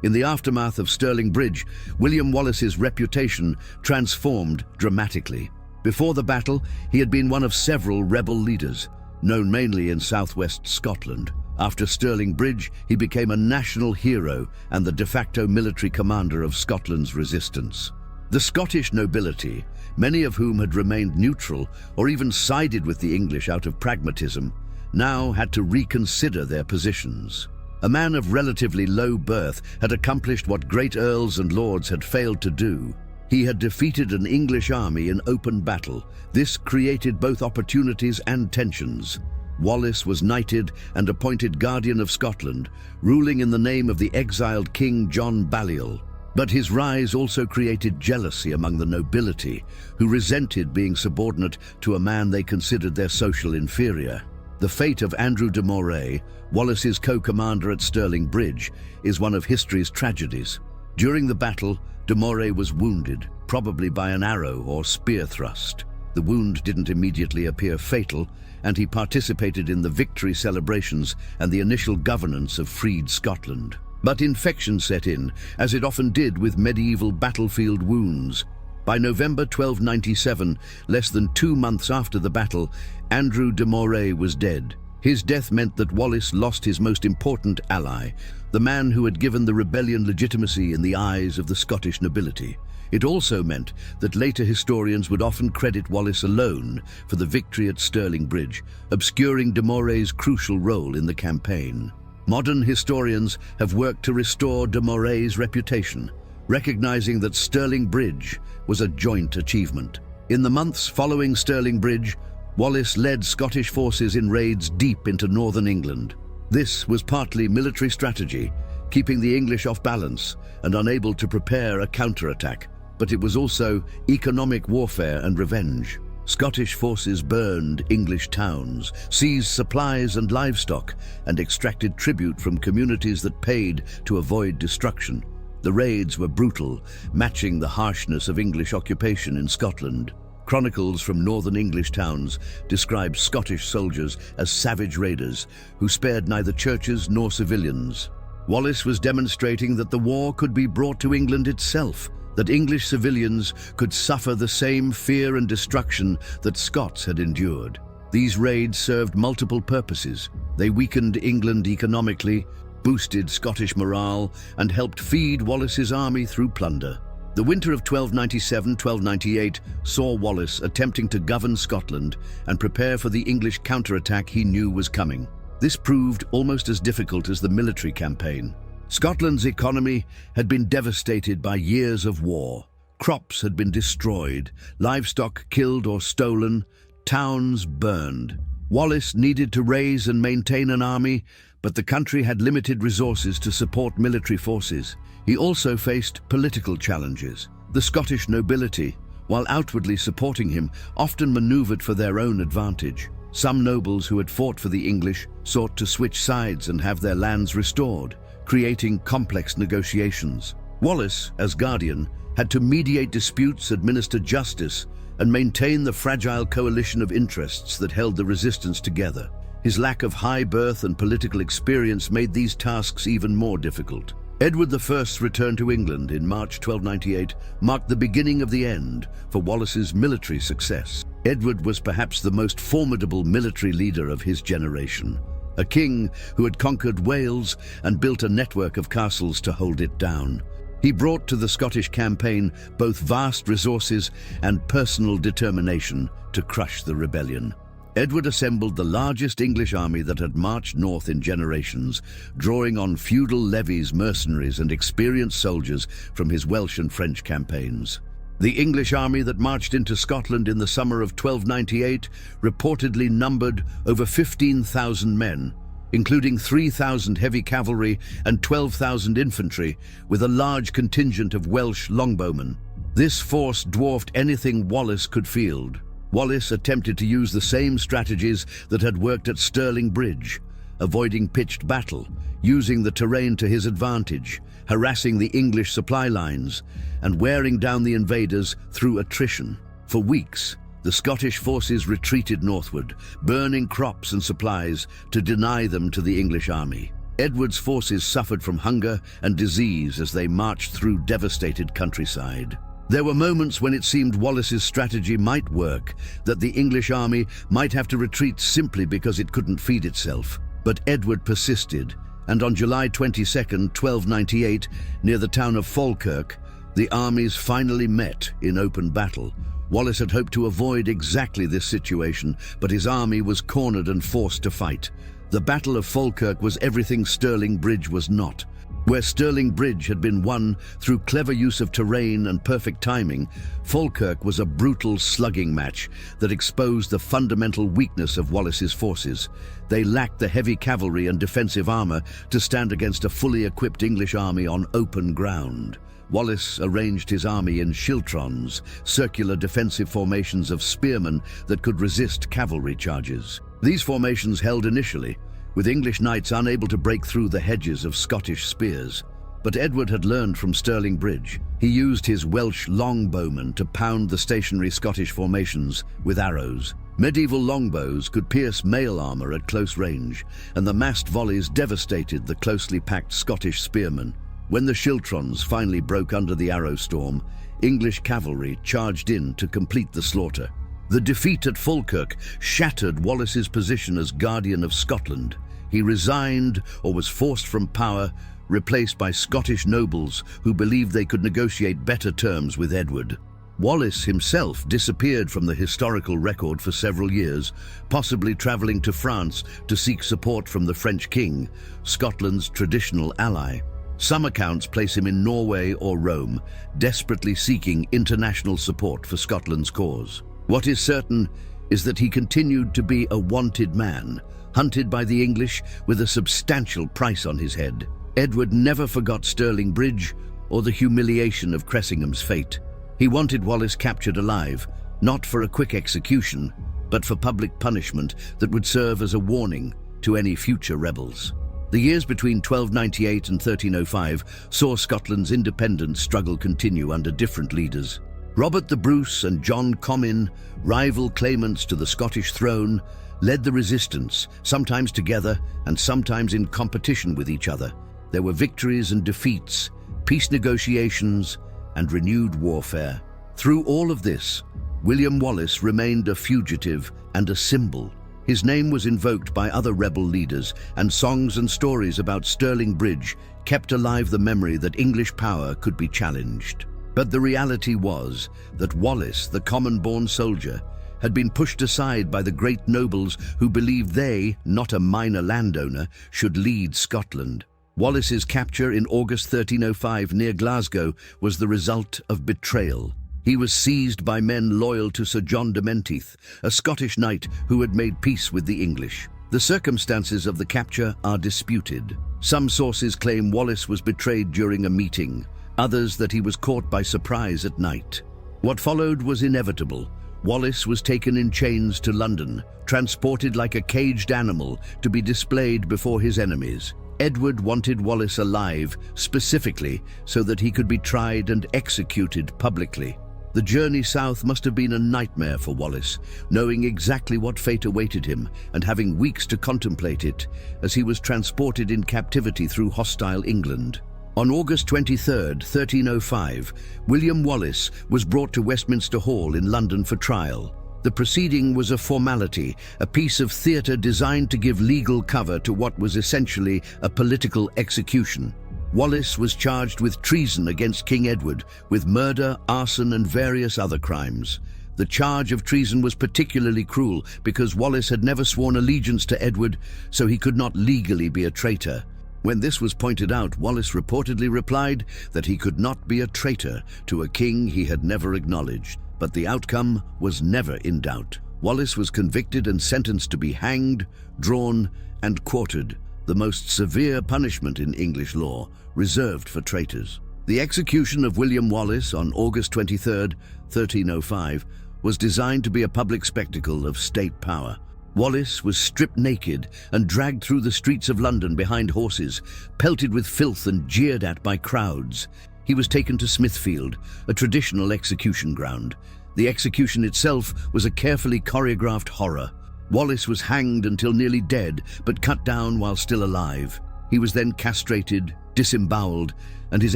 In the aftermath of Stirling Bridge, William Wallace's reputation transformed dramatically. Before the battle, he had been one of several rebel leaders, known mainly in southwest Scotland. After Stirling Bridge, he became a national hero and the de facto military commander of Scotland's resistance. The Scottish nobility, many of whom had remained neutral or even sided with the English out of pragmatism, now had to reconsider their positions. A man of relatively low birth had accomplished what great earls and lords had failed to do. He had defeated an English army in open battle. This created both opportunities and tensions. Wallace was knighted and appointed Guardian of Scotland, ruling in the name of the exiled King John Balliol. But his rise also created jealousy among the nobility, who resented being subordinate to a man they considered their social inferior. The fate of Andrew de Moray, Wallace's co-commander at Stirling Bridge, is one of history's tragedies. During the battle, de Moray was wounded, probably by an arrow or spear thrust. The wound didn't immediately appear fatal, and he participated in the victory celebrations and the initial governance of freed Scotland. But infection set in, as it often did with medieval battlefield wounds. By November 1297, less than 2 months after the battle, Andrew de Moray was dead. His death meant that Wallace lost his most important ally, the man who had given the rebellion legitimacy in the eyes of the Scottish nobility. It also meant that later historians would often credit Wallace alone for the victory at Stirling Bridge, obscuring de Moray's crucial role in the campaign. Modern historians have worked to restore de Moray's reputation, recognizing that Stirling Bridge was a joint achievement. In the months following Stirling Bridge, Wallace led Scottish forces in raids deep into northern England. This was partly military strategy, keeping the English off balance and unable to prepare a counterattack, but it was also economic warfare and revenge. Scottish forces burned English towns, seized supplies and livestock, and extracted tribute from communities that paid to avoid destruction. The raids were brutal, matching the harshness of English occupation in Scotland. Chronicles from northern English towns describe Scottish soldiers as savage raiders who spared neither churches nor civilians. Wallace was demonstrating that the war could be brought to England itself, that English civilians could suffer the same fear and destruction that Scots had endured. These raids served multiple purposes. They weakened England economically, boosted Scottish morale, and helped feed Wallace's army through plunder. The winter of 1297-1298 saw Wallace attempting to govern Scotland and prepare for the English counterattack he knew was coming. This proved almost as difficult as the military campaign. Scotland's economy had been devastated by years of war. Crops had been destroyed, livestock killed or stolen, towns burned. Wallace needed to raise and maintain an army, but the country had limited resources to support military forces. He also faced political challenges. The Scottish nobility, while outwardly supporting him, often maneuvered for their own advantage. Some nobles who had fought for the English sought to switch sides and have their lands restored, creating complex negotiations. Wallace, as Guardian, had to mediate disputes, administer justice, and maintain the fragile coalition of interests that held the resistance together. His lack of high birth and political experience made these tasks even more difficult. Edward I's return to England in March 1298 marked the beginning of the end for Wallace's military success. Edward was perhaps the most formidable military leader of his generation, a king who had conquered Wales and built a network of castles to hold it down. He brought to the Scottish campaign both vast resources and personal determination to crush the rebellion. Edward assembled the largest English army that had marched north in generations, drawing on feudal levies, mercenaries, and experienced soldiers from his Welsh and French campaigns. The English army that marched into Scotland in the summer of 1298 reportedly numbered over 15,000 men, including 3,000 heavy cavalry and 12,000 infantry, with a large contingent of Welsh longbowmen. This force dwarfed anything Wallace could field. Wallace attempted to use the same strategies that had worked at Stirling Bridge, avoiding pitched battle, using the terrain to his advantage, harassing the English supply lines, and wearing down the invaders through attrition. For weeks, the Scottish forces retreated northward, burning crops and supplies to deny them to the English army. Edward's forces suffered from hunger and disease as they marched through devastated countryside. There were moments when it seemed Wallace's strategy might work, that the English army might have to retreat simply because it couldn't feed itself. But Edward persisted, and on July 22, 1298, near the town of Falkirk, the armies finally met in open battle. Wallace had hoped to avoid exactly this situation, but his army was cornered and forced to fight. The Battle of Falkirk was everything Stirling Bridge was not. Where Stirling Bridge had been won through clever use of terrain and perfect timing, Falkirk was a brutal slugging match that exposed the fundamental weakness of Wallace's forces. They lacked the heavy cavalry and defensive armor to stand against a fully equipped English army on open ground. Wallace arranged his army in schiltrons, circular defensive formations of spearmen that could resist cavalry charges. These formations held initially, with English knights unable to break through the hedges of Scottish spears. But Edward had learned from Stirling Bridge. He used his Welsh longbowmen to pound the stationary Scottish formations with arrows. Medieval longbows could pierce mail armor at close range, and the massed volleys devastated the closely packed Scottish spearmen. When the schiltrons finally broke under the arrow storm, English cavalry charged in to complete the slaughter. The defeat at Falkirk shattered Wallace's position as Guardian of Scotland. He resigned or was forced from power, replaced by Scottish nobles who believed they could negotiate better terms with Edward. Wallace himself disappeared from the historical record for several years, possibly traveling to France to seek support from the French king, Scotland's traditional ally. Some accounts place him in Norway or Rome, desperately seeking international support for Scotland's cause. What is certain is that he continued to be a wanted man, hunted by the English with a substantial price on his head. Edward never forgot Stirling Bridge or the humiliation of Cressingham's fate. He wanted Wallace captured alive, not for a quick execution, but for public punishment that would serve as a warning to any future rebels. The years between 1298 and 1305 saw Scotland's independence struggle continue under different leaders. Robert the Bruce and John Comyn, rival claimants to the Scottish throne, led the resistance, sometimes together and sometimes in competition with each other. There were victories and defeats, peace negotiations, and renewed warfare. Through all of this, William Wallace remained a fugitive and a symbol. His name was invoked by other rebel leaders, and songs and stories about Stirling Bridge kept alive the memory that English power could be challenged. But the reality was that Wallace, the common-born soldier, had been pushed aside by the great nobles who believed they, not a minor landowner, should lead Scotland. Wallace's capture in August 1305 near Glasgow was the result of betrayal. He was seized by men loyal to Sir John de Menteith, a Scottish knight who had made peace with the English. The circumstances of the capture are disputed. Some sources claim Wallace was betrayed during a meeting, others that he was caught by surprise at night. What followed was inevitable. Wallace was taken in chains to London, transported like a caged animal to be displayed before his enemies. Edward wanted Wallace alive, specifically so that he could be tried and executed publicly. The journey south must have been a nightmare for Wallace, knowing exactly what fate awaited him and having weeks to contemplate it as he was transported in captivity through hostile England. On August 23, 1305, William Wallace was brought to Westminster Hall in London for trial. The proceeding was a formality, a piece of theatre designed to give legal cover to what was essentially a political execution. Wallace was charged with treason against King Edward, with murder, arson, and various other crimes. The charge of treason was particularly cruel because Wallace had never sworn allegiance to Edward, so he could not legally be a traitor. When this was pointed out, Wallace reportedly replied that he could not be a traitor to a king he had never acknowledged. But the outcome was never in doubt. Wallace was convicted and sentenced to be hanged, drawn, and quartered, the most severe punishment in English law, reserved for traitors. The execution of William Wallace on August 23, 1305, was designed to be a public spectacle of state power. Wallace was stripped naked and dragged through the streets of London behind horses, pelted with filth and jeered at by crowds. He was taken to Smithfield, a traditional execution ground. The execution itself was a carefully choreographed horror. Wallace was hanged until nearly dead, but cut down while still alive. He was then castrated, disemboweled, and his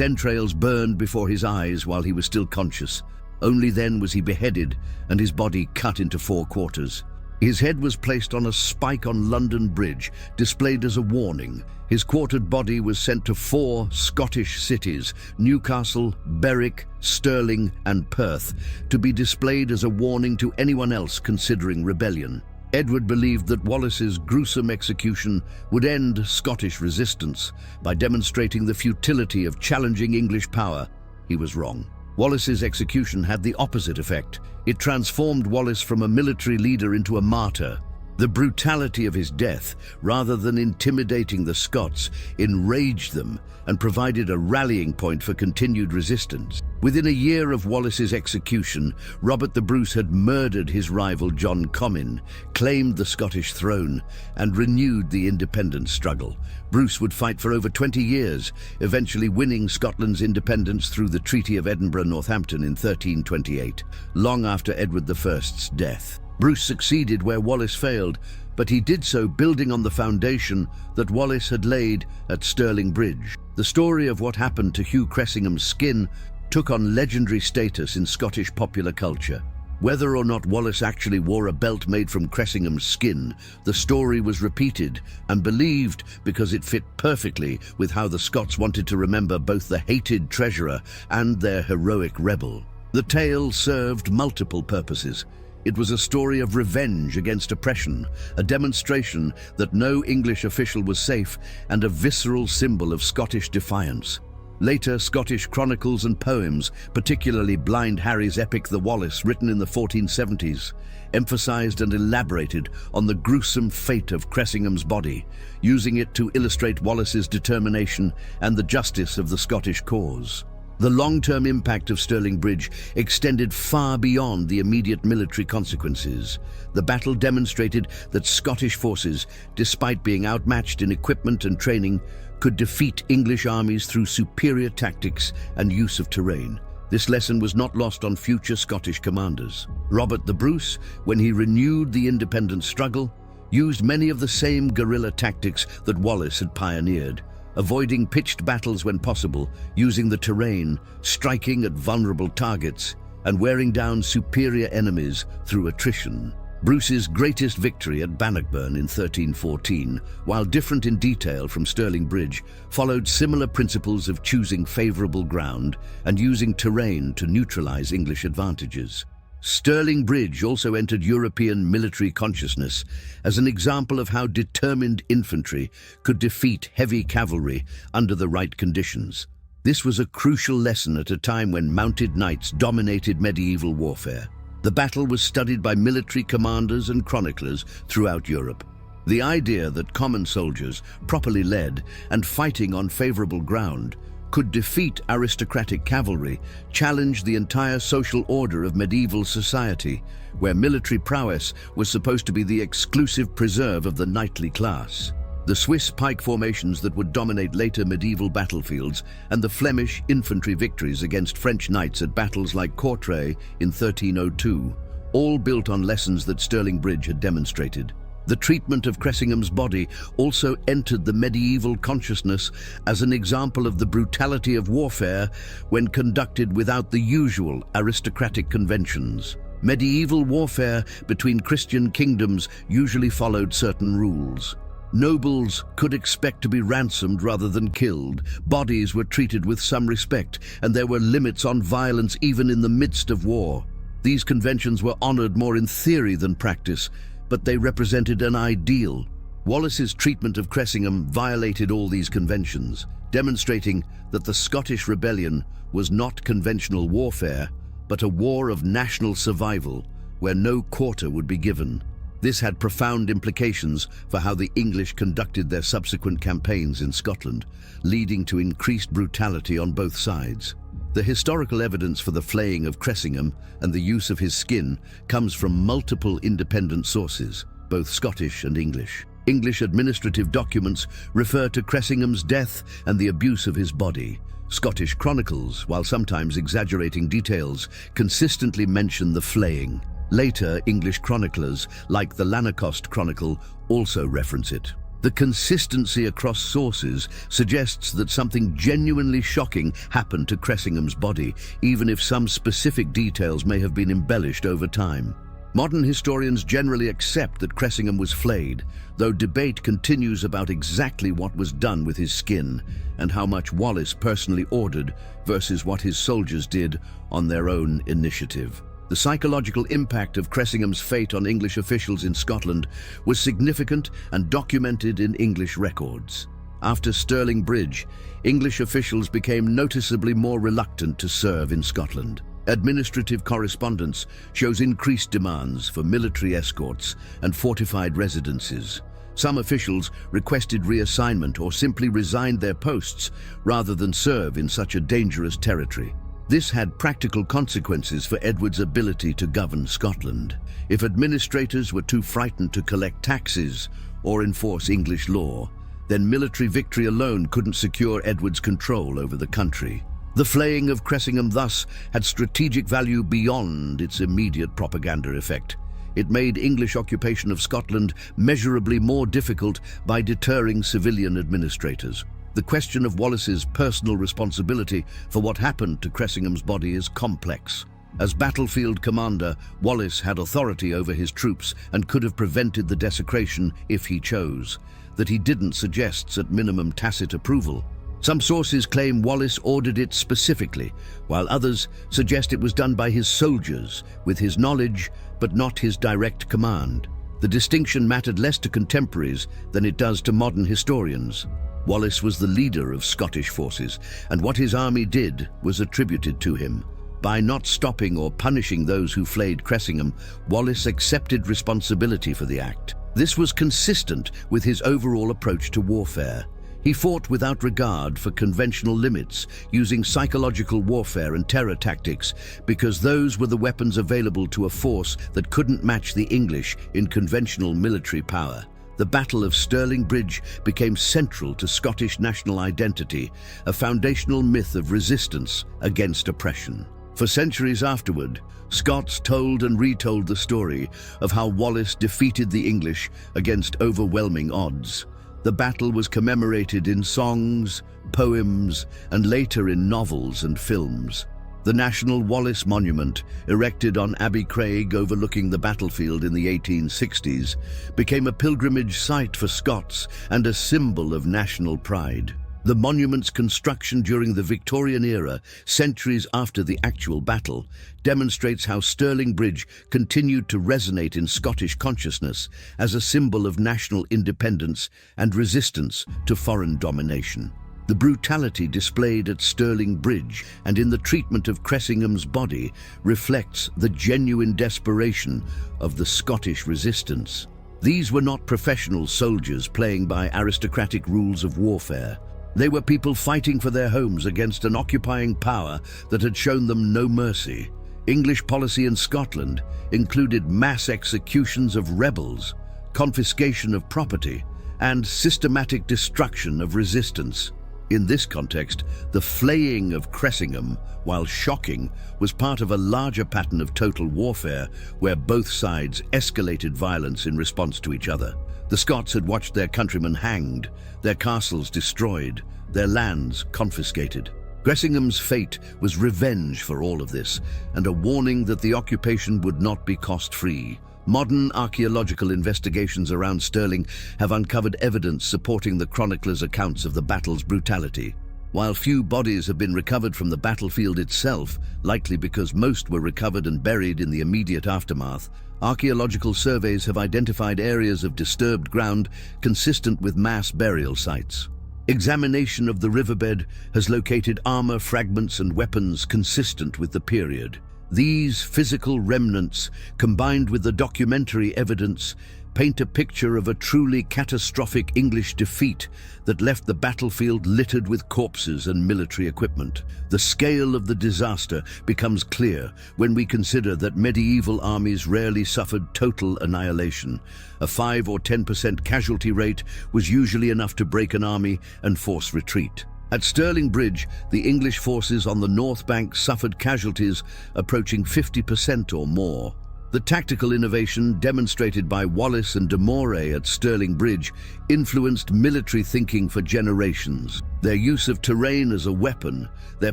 entrails burned before his eyes while he was still conscious. Only then was he beheaded and his body cut into 4 quarters. His head was placed on a spike on London Bridge, displayed as a warning. His quartered body was sent to 4 Scottish cities, Newcastle, Berwick, Stirling, and Perth, to be displayed as a warning to anyone else considering rebellion. Edward believed that Wallace's gruesome execution would end Scottish resistance by demonstrating the futility of challenging English power. He was wrong. Wallace's execution had the opposite effect. It transformed Wallace from a military leader into a martyr. The brutality of his death, rather than intimidating the Scots, enraged them and provided a rallying point for continued resistance. Within a year of Wallace's execution, Robert the Bruce had murdered his rival John Comyn, claimed the Scottish throne, and renewed the independence struggle. Bruce would fight for over 20 years, eventually winning Scotland's independence through the Treaty of Edinburgh-Northampton in 1328, long after Edward I's death. Bruce succeeded where Wallace failed, but he did so building on the foundation that Wallace had laid at Stirling Bridge. The story of what happened to Hugh Cressingham's skin took on legendary status in Scottish popular culture. Whether or not Wallace actually wore a belt made from Cressingham's skin, the story was repeated and believed because it fit perfectly with how the Scots wanted to remember both the hated treasurer and their heroic rebel. The tale served multiple purposes. It was a story of revenge against oppression, a demonstration that no English official was safe, and a visceral symbol of Scottish defiance. Later, Scottish chronicles and poems, particularly Blind Harry's epic The Wallace, written in the 1470s, emphasized and elaborated on the gruesome fate of Cressingham's body, using it to illustrate Wallace's determination and the justice of the Scottish cause. The long-term impact of Stirling Bridge extended far beyond the immediate military consequences. The battle demonstrated that Scottish forces, despite being outmatched in equipment and training, could defeat English armies through superior tactics and use of terrain. This lesson was not lost on future Scottish commanders. Robert the Bruce, when he renewed the independence struggle, used many of the same guerrilla tactics that Wallace had pioneered, avoiding pitched battles when possible, using the terrain, striking at vulnerable targets, and wearing down superior enemies through attrition. Bruce's greatest victory at Bannockburn in 1314, while different in detail from Stirling Bridge, followed similar principles of choosing favorable ground and using terrain to neutralize English advantages. Stirling Bridge also entered European military consciousness as an example of how determined infantry could defeat heavy cavalry under the right conditions. This was a crucial lesson at a time when mounted knights dominated medieval warfare. The battle was studied by military commanders and chroniclers throughout Europe. The idea that common soldiers, properly led and fighting on favorable ground, could defeat aristocratic cavalry challenged the entire social order of medieval society, where military prowess was supposed to be the exclusive preserve of the knightly class. The Swiss pike formations that would dominate later medieval battlefields and the Flemish infantry victories against French knights at battles like Courtrai in 1302, all built on lessons that Stirling Bridge had demonstrated. The treatment of Cressingham's body also entered the medieval consciousness as an example of the brutality of warfare when conducted without the usual aristocratic conventions. Medieval warfare between Christian kingdoms usually followed certain rules. Nobles could expect to be ransomed rather than killed, bodies were treated with some respect, and there were limits on violence even in the midst of war. These conventions were honored more in theory than practice, but they represented an ideal. Wallace's treatment of Cressingham violated all these conventions, demonstrating that the Scottish rebellion was not conventional warfare, but a war of national survival, where no quarter would be given. This had profound implications for how the English conducted their subsequent campaigns in Scotland, leading to increased brutality on both sides. The historical evidence for the flaying of Cressingham and the use of his skin comes from multiple independent sources, both Scottish and English. English administrative documents refer to Cressingham's death and the abuse of his body. Scottish chronicles, while sometimes exaggerating details, consistently mention the flaying. Later, English chroniclers, like the Lanercost Chronicle, also reference it. The consistency across sources suggests that something genuinely shocking happened to Cressingham's body, even if some specific details may have been embellished over time. Modern historians generally accept that Cressingham was flayed, though debate continues about exactly what was done with his skin and how much Wallace personally ordered versus what his soldiers did on their own initiative. The psychological impact of Cressingham's fate on English officials in Scotland was significant and documented in English records. After Stirling Bridge, English officials became noticeably more reluctant to serve in Scotland. Administrative correspondence shows increased demands for military escorts and fortified residences. Some officials requested reassignment or simply resigned their posts rather than serve in such a dangerous territory. This had practical consequences for Edward's ability to govern Scotland. If administrators were too frightened to collect taxes or enforce English law, then military victory alone couldn't secure Edward's control over the country. The flaying of Cressingham thus had strategic value beyond its immediate propaganda effect. It made English occupation of Scotland measurably more difficult by deterring civilian administrators. The question of Wallace's personal responsibility for what happened to Cressingham's body is complex. As battlefield commander, Wallace had authority over his troops and could have prevented the desecration if he chose. That he didn't suggests at minimum tacit approval. Some sources claim Wallace ordered it specifically, while others suggest it was done by his soldiers, with his knowledge but not his direct command. The distinction mattered less to contemporaries than it does to modern historians. Wallace was the leader of Scottish forces, and what his army did was attributed to him. By not stopping or punishing those who flayed Cressingham, Wallace accepted responsibility for the act. This was consistent with his overall approach to warfare. He fought without regard for conventional limits, using psychological warfare and terror tactics, because those were the weapons available to a force that couldn't match the English in conventional military power. The Battle of Stirling Bridge became central to Scottish national identity, a foundational myth of resistance against oppression. For centuries afterward, Scots told and retold the story of how Wallace defeated the English against overwhelming odds. The battle was commemorated in songs, poems, and later in novels and films. The National Wallace Monument, erected on Abbey Craig overlooking the battlefield in the 1860s, became a pilgrimage site for Scots and a symbol of national pride. The monument's construction during the Victorian era, centuries after the actual battle, demonstrates how Stirling Bridge continued to resonate in Scottish consciousness as a symbol of national independence and resistance to foreign domination. The brutality displayed at Stirling Bridge and in the treatment of Cressingham's body reflects the genuine desperation of the Scottish resistance. These were not professional soldiers playing by aristocratic rules of warfare. They were people fighting for their homes against an occupying power that had shown them no mercy. English policy in Scotland included mass executions of rebels, confiscation of property, and systematic destruction of resistance. In this context, the flaying of Cressingham, while shocking, was part of a larger pattern of total warfare where both sides escalated violence in response to each other. The Scots had watched their countrymen hanged, their castles destroyed, their lands confiscated. Cressingham's fate was revenge for all of this, and a warning that the occupation would not be cost-free. Modern archaeological investigations around Stirling have uncovered evidence supporting the chronicler's accounts of the battle's brutality. While few bodies have been recovered from the battlefield itself, likely because most were recovered and buried in the immediate aftermath, archaeological surveys have identified areas of disturbed ground consistent with mass burial sites. Examination of the riverbed has located armor, fragments, and weapons consistent with the period. These physical remnants, combined with the documentary evidence, paint a picture of a truly catastrophic English defeat that left the battlefield littered with corpses and military equipment. The scale of the disaster becomes clear when we consider that medieval armies rarely suffered total annihilation. A 5 or 10% casualty rate was usually enough to break an army and force retreat. At Stirling Bridge, the English forces on the north bank suffered casualties approaching 50% or more. The tactical innovation demonstrated by Wallace and de Moray at Stirling Bridge influenced military thinking for generations. Their use of terrain as a weapon, their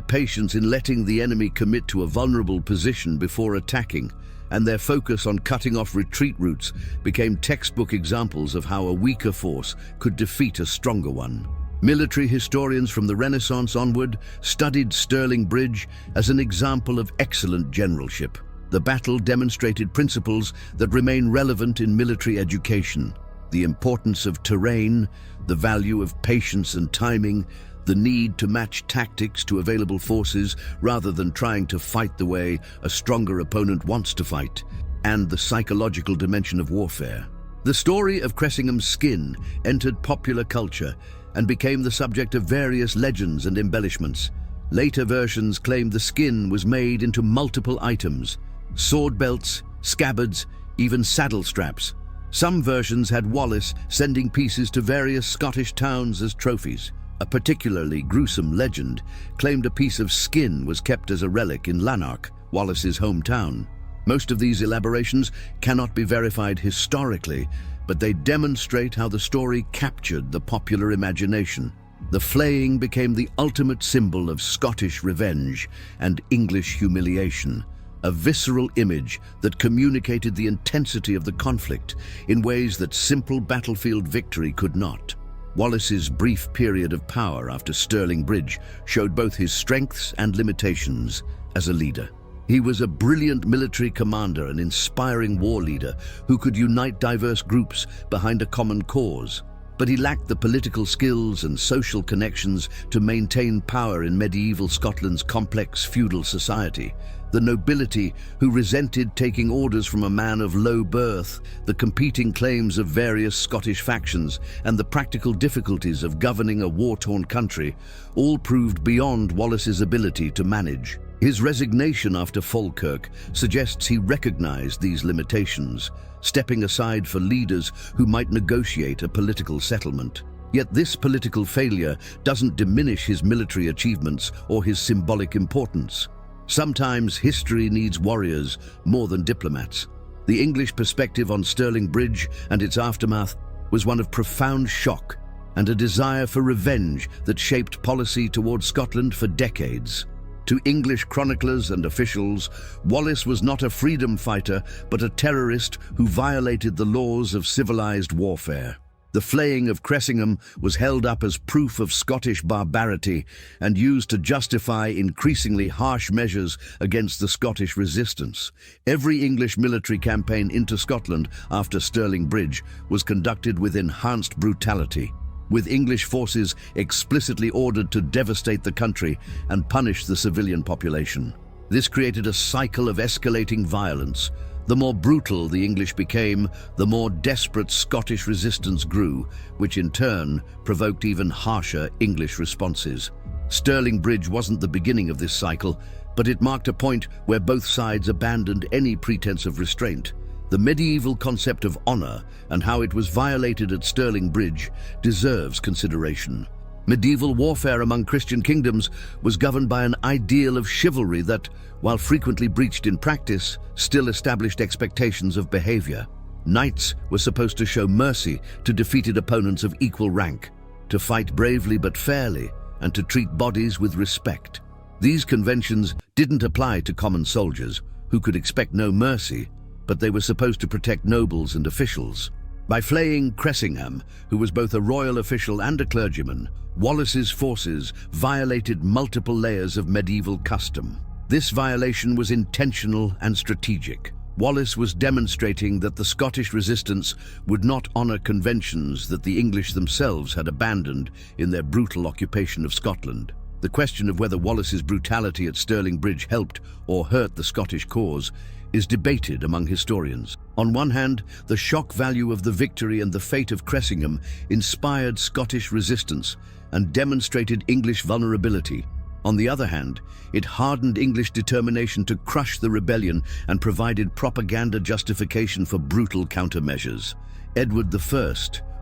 patience in letting the enemy commit to a vulnerable position before attacking, and their focus on cutting off retreat routes became textbook examples of how a weaker force could defeat a stronger one. Military historians from the Renaissance onward studied Stirling Bridge as an example of excellent generalship. The battle demonstrated principles that remain relevant in military education: the importance of terrain, the value of patience and timing, the need to match tactics to available forces rather than trying to fight the way a stronger opponent wants to fight, and the psychological dimension of warfare. The story of Cressingham's skin entered popular culture and became the subject of various legends and embellishments. Later versions claimed the skin was made into multiple items: sword belts, scabbards, even saddle straps. Some versions had Wallace sending pieces to various Scottish towns as trophies. A particularly gruesome legend claimed a piece of skin was kept as a relic in Lanark, Wallace's hometown. Most of these elaborations cannot be verified historically, but they demonstrate how the story captured the popular imagination. The flaying became the ultimate symbol of Scottish revenge and English humiliation, a visceral image that communicated the intensity of the conflict in ways that simple battlefield victory could not. Wallace's brief period of power after Stirling Bridge showed both his strengths and limitations as a leader. He was a brilliant military commander, an inspiring war leader who could unite diverse groups behind a common cause. But he lacked the political skills and social connections to maintain power in medieval Scotland's complex feudal society. The nobility, who resented taking orders from a man of low birth, the competing claims of various Scottish factions, and the practical difficulties of governing a war-torn country, all proved beyond Wallace's ability to manage. His resignation after Falkirk suggests he recognized these limitations, stepping aside for leaders who might negotiate a political settlement. Yet this political failure doesn't diminish his military achievements or his symbolic importance. Sometimes history needs warriors more than diplomats. The English perspective on Stirling Bridge and its aftermath was one of profound shock and a desire for revenge that shaped policy toward Scotland for decades. To English chroniclers and officials, Wallace was not a freedom fighter, but a terrorist who violated the laws of civilized warfare. The flaying of Cressingham was held up as proof of Scottish barbarity and used to justify increasingly harsh measures against the Scottish resistance. Every English military campaign into Scotland after Stirling Bridge was conducted with enhanced brutality, with English forces explicitly ordered to devastate the country and punish the civilian population. This created a cycle of escalating violence. The more brutal the English became, the more desperate Scottish resistance grew, which in turn provoked even harsher English responses. Stirling Bridge wasn't the beginning of this cycle, but it marked a point where both sides abandoned any pretense of restraint. The medieval concept of honor and how it was violated at Stirling Bridge deserves consideration. Medieval warfare among Christian kingdoms was governed by an ideal of chivalry that, while frequently breached in practice, still established expectations of behavior. Knights were supposed to show mercy to defeated opponents of equal rank, to fight bravely but fairly, and to treat bodies with respect. These conventions didn't apply to common soldiers, who could expect no mercy, but they were supposed to protect nobles and officials. By flaying Cressingham, who was both a royal official and a clergyman, Wallace's forces violated multiple layers of medieval custom. This violation was intentional and strategic. Wallace was demonstrating that the Scottish resistance would not honor conventions that the English themselves had abandoned in their brutal occupation of Scotland. The question of whether Wallace's brutality at Stirling Bridge helped or hurt the Scottish cause is debated among historians. On one hand, the shock value of the victory and the fate of Cressingham inspired Scottish resistance and demonstrated English vulnerability. On the other hand, it hardened English determination to crush the rebellion and provided propaganda justification for brutal countermeasures. Edward I,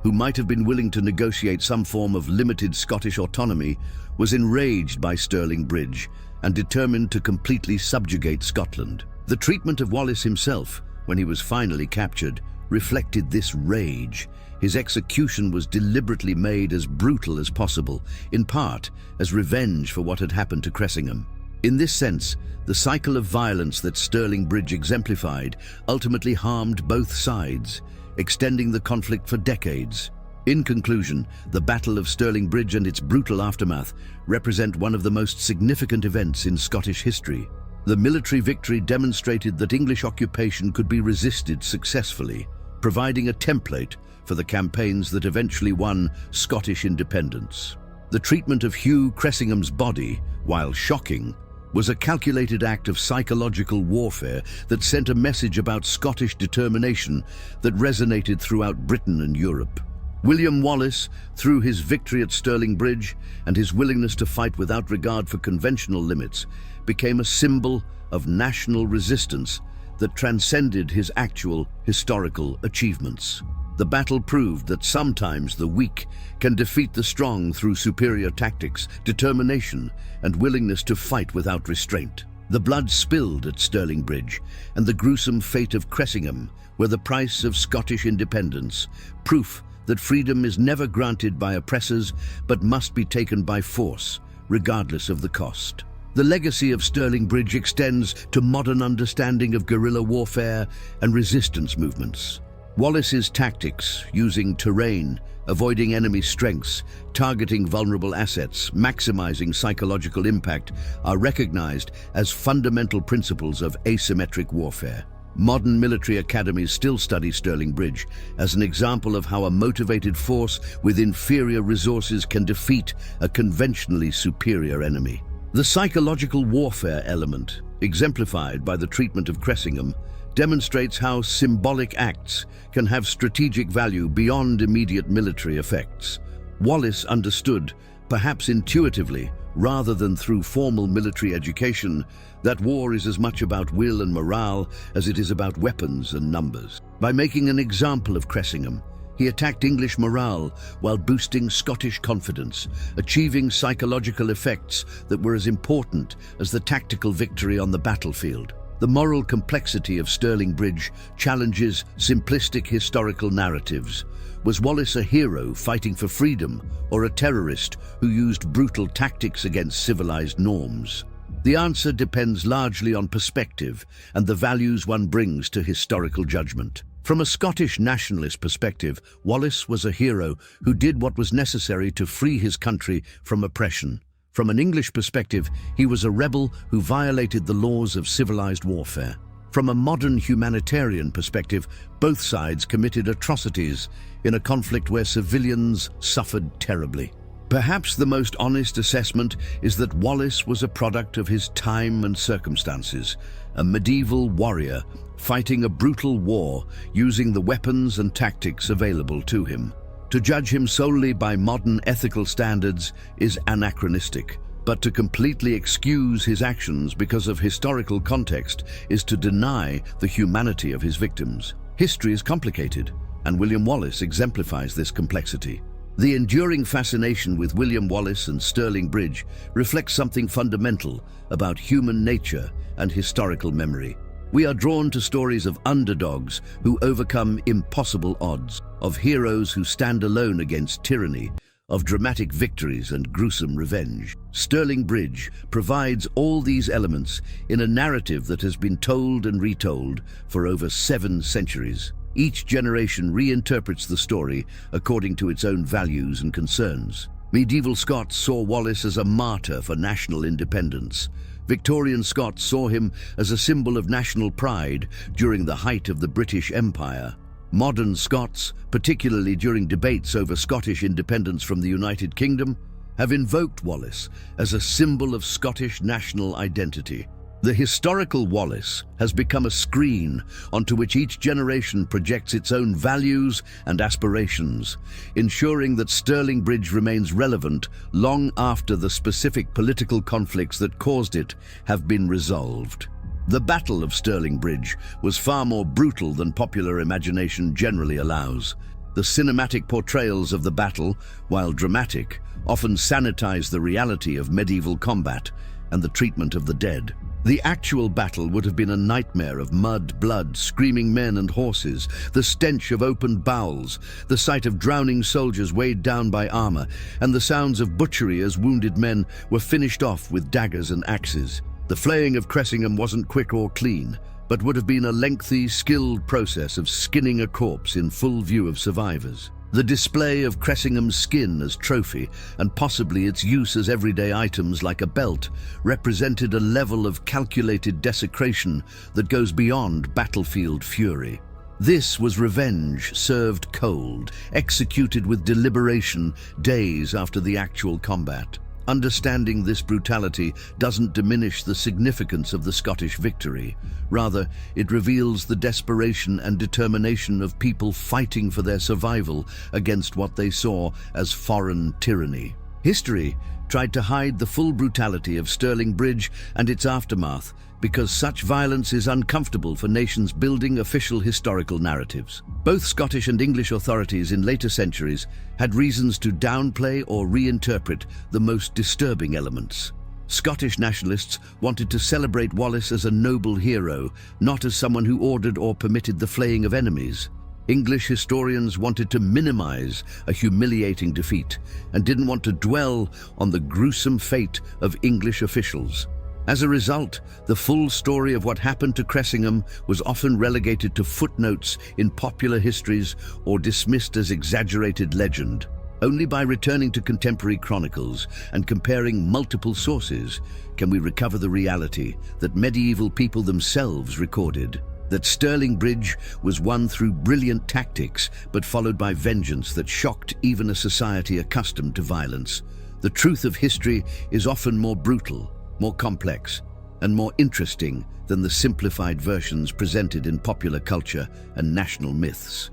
who might have been willing to negotiate some form of limited Scottish autonomy, was enraged by Stirling Bridge and determined to completely subjugate Scotland. The treatment of Wallace himself, when he was finally captured, reflected this rage. His execution was deliberately made as brutal as possible, in part as revenge for what had happened to Cressingham. In this sense, the cycle of violence that Stirling Bridge exemplified ultimately harmed both sides, extending the conflict for decades. In conclusion, the Battle of Stirling Bridge and its brutal aftermath represent one of the most significant events in Scottish history. The military victory demonstrated that English occupation could be resisted successfully, providing a template for the campaigns that eventually won Scottish independence. The treatment of Hugh Cressingham's body, while shocking, was a calculated act of psychological warfare that sent a message about Scottish determination that resonated throughout Britain and Europe. William Wallace, through his victory at Stirling Bridge and his willingness to fight without regard for conventional limits, became a symbol of national resistance that transcended his actual historical achievements. The battle proved that sometimes the weak can defeat the strong through superior tactics, determination, and willingness to fight without restraint. The blood spilled at Stirling Bridge and the gruesome fate of Cressingham were the price of Scottish independence, proof that freedom is never granted by oppressors but must be taken by force, regardless of the cost. The legacy of Stirling Bridge extends to modern understanding of guerrilla warfare and resistance movements. Wallace's tactics, using terrain, avoiding enemy strengths, targeting vulnerable assets, maximizing psychological impact, are recognized as fundamental principles of asymmetric warfare. Modern military academies still study Stirling Bridge as an example of how a motivated force with inferior resources can defeat a conventionally superior enemy. The psychological warfare element, exemplified by the treatment of Cressingham, demonstrates how symbolic acts can have strategic value beyond immediate military effects. Wallace understood, perhaps intuitively, rather than through formal military education, that war is as much about will and morale as it is about weapons and numbers. By making an example of Cressingham, he attacked English morale while boosting Scottish confidence, achieving psychological effects that were as important as the tactical victory on the battlefield. The moral complexity of Stirling Bridge challenges simplistic historical narratives. Was Wallace a hero fighting for freedom, or a terrorist who used brutal tactics against civilized norms? The answer depends largely on perspective and the values one brings to historical judgment. From a Scottish nationalist perspective, Wallace was a hero who did what was necessary to free his country from oppression. From an English perspective, he was a rebel who violated the laws of civilized warfare. From a modern humanitarian perspective, both sides committed atrocities in a conflict where civilians suffered terribly. Perhaps the most honest assessment is that Wallace was a product of his time and circumstances, a medieval warrior fighting a brutal war using the weapons and tactics available to him. To judge him solely by modern ethical standards is anachronistic, but to completely excuse his actions because of historical context is to deny the humanity of his victims. History is complicated, and William Wallace exemplifies this complexity. The enduring fascination with William Wallace and Stirling Bridge reflects something fundamental about human nature and historical memory. We are drawn to stories of underdogs who overcome impossible odds, of heroes who stand alone against tyranny, of dramatic victories and gruesome revenge. Stirling Bridge provides all these elements in a narrative that has been told and retold for over 7 centuries. Each generation reinterprets the story according to its own values and concerns. Medieval Scots saw Wallace as a martyr for national independence. Victorian Scots saw him as a symbol of national pride during the height of the British Empire. Modern Scots, particularly during debates over Scottish independence from the United Kingdom, have invoked Wallace as a symbol of Scottish national identity. The historical Wallace has become a screen onto which each generation projects its own values and aspirations, ensuring that Stirling Bridge remains relevant long after the specific political conflicts that caused it have been resolved. The Battle of Stirling Bridge was far more brutal than popular imagination generally allows. The cinematic portrayals of the battle, while dramatic, often sanitize the reality of medieval combat and the treatment of the dead. The actual battle would have been a nightmare of mud, blood, screaming men and horses, the stench of opened bowels, the sight of drowning soldiers weighed down by armor, and the sounds of butchery as wounded men were finished off with daggers and axes. The flaying of Cressingham wasn't quick or clean, but would have been a lengthy, skilled process of skinning a corpse in full view of survivors. The display of Cressingham's skin as trophy, and possibly its use as everyday items like a belt, represented a level of calculated desecration that goes beyond battlefield fury. This was revenge served cold, executed with deliberation days after the actual combat. Understanding this brutality doesn't diminish the significance of the Scottish victory. Rather, it reveals the desperation and determination of people fighting for their survival against what they saw as foreign tyranny. History tried to hide the full brutality of Stirling Bridge and its aftermath because such violence is uncomfortable for nations building official historical narratives. Both Scottish and English authorities in later centuries had reasons to downplay or reinterpret the most disturbing elements. Scottish nationalists wanted to celebrate Wallace as a noble hero, not as someone who ordered or permitted the flaying of enemies. English historians wanted to minimize a humiliating defeat and didn't want to dwell on the gruesome fate of English officials. As a result, the full story of what happened to Cressingham was often relegated to footnotes in popular histories or dismissed as exaggerated legend. Only by returning to contemporary chronicles and comparing multiple sources can we recover the reality that medieval people themselves recorded. That Stirling Bridge was won through brilliant tactics, but followed by vengeance that shocked even a society accustomed to violence. The truth of history is often more brutal, more complex, and more interesting than the simplified versions presented in popular culture and national myths.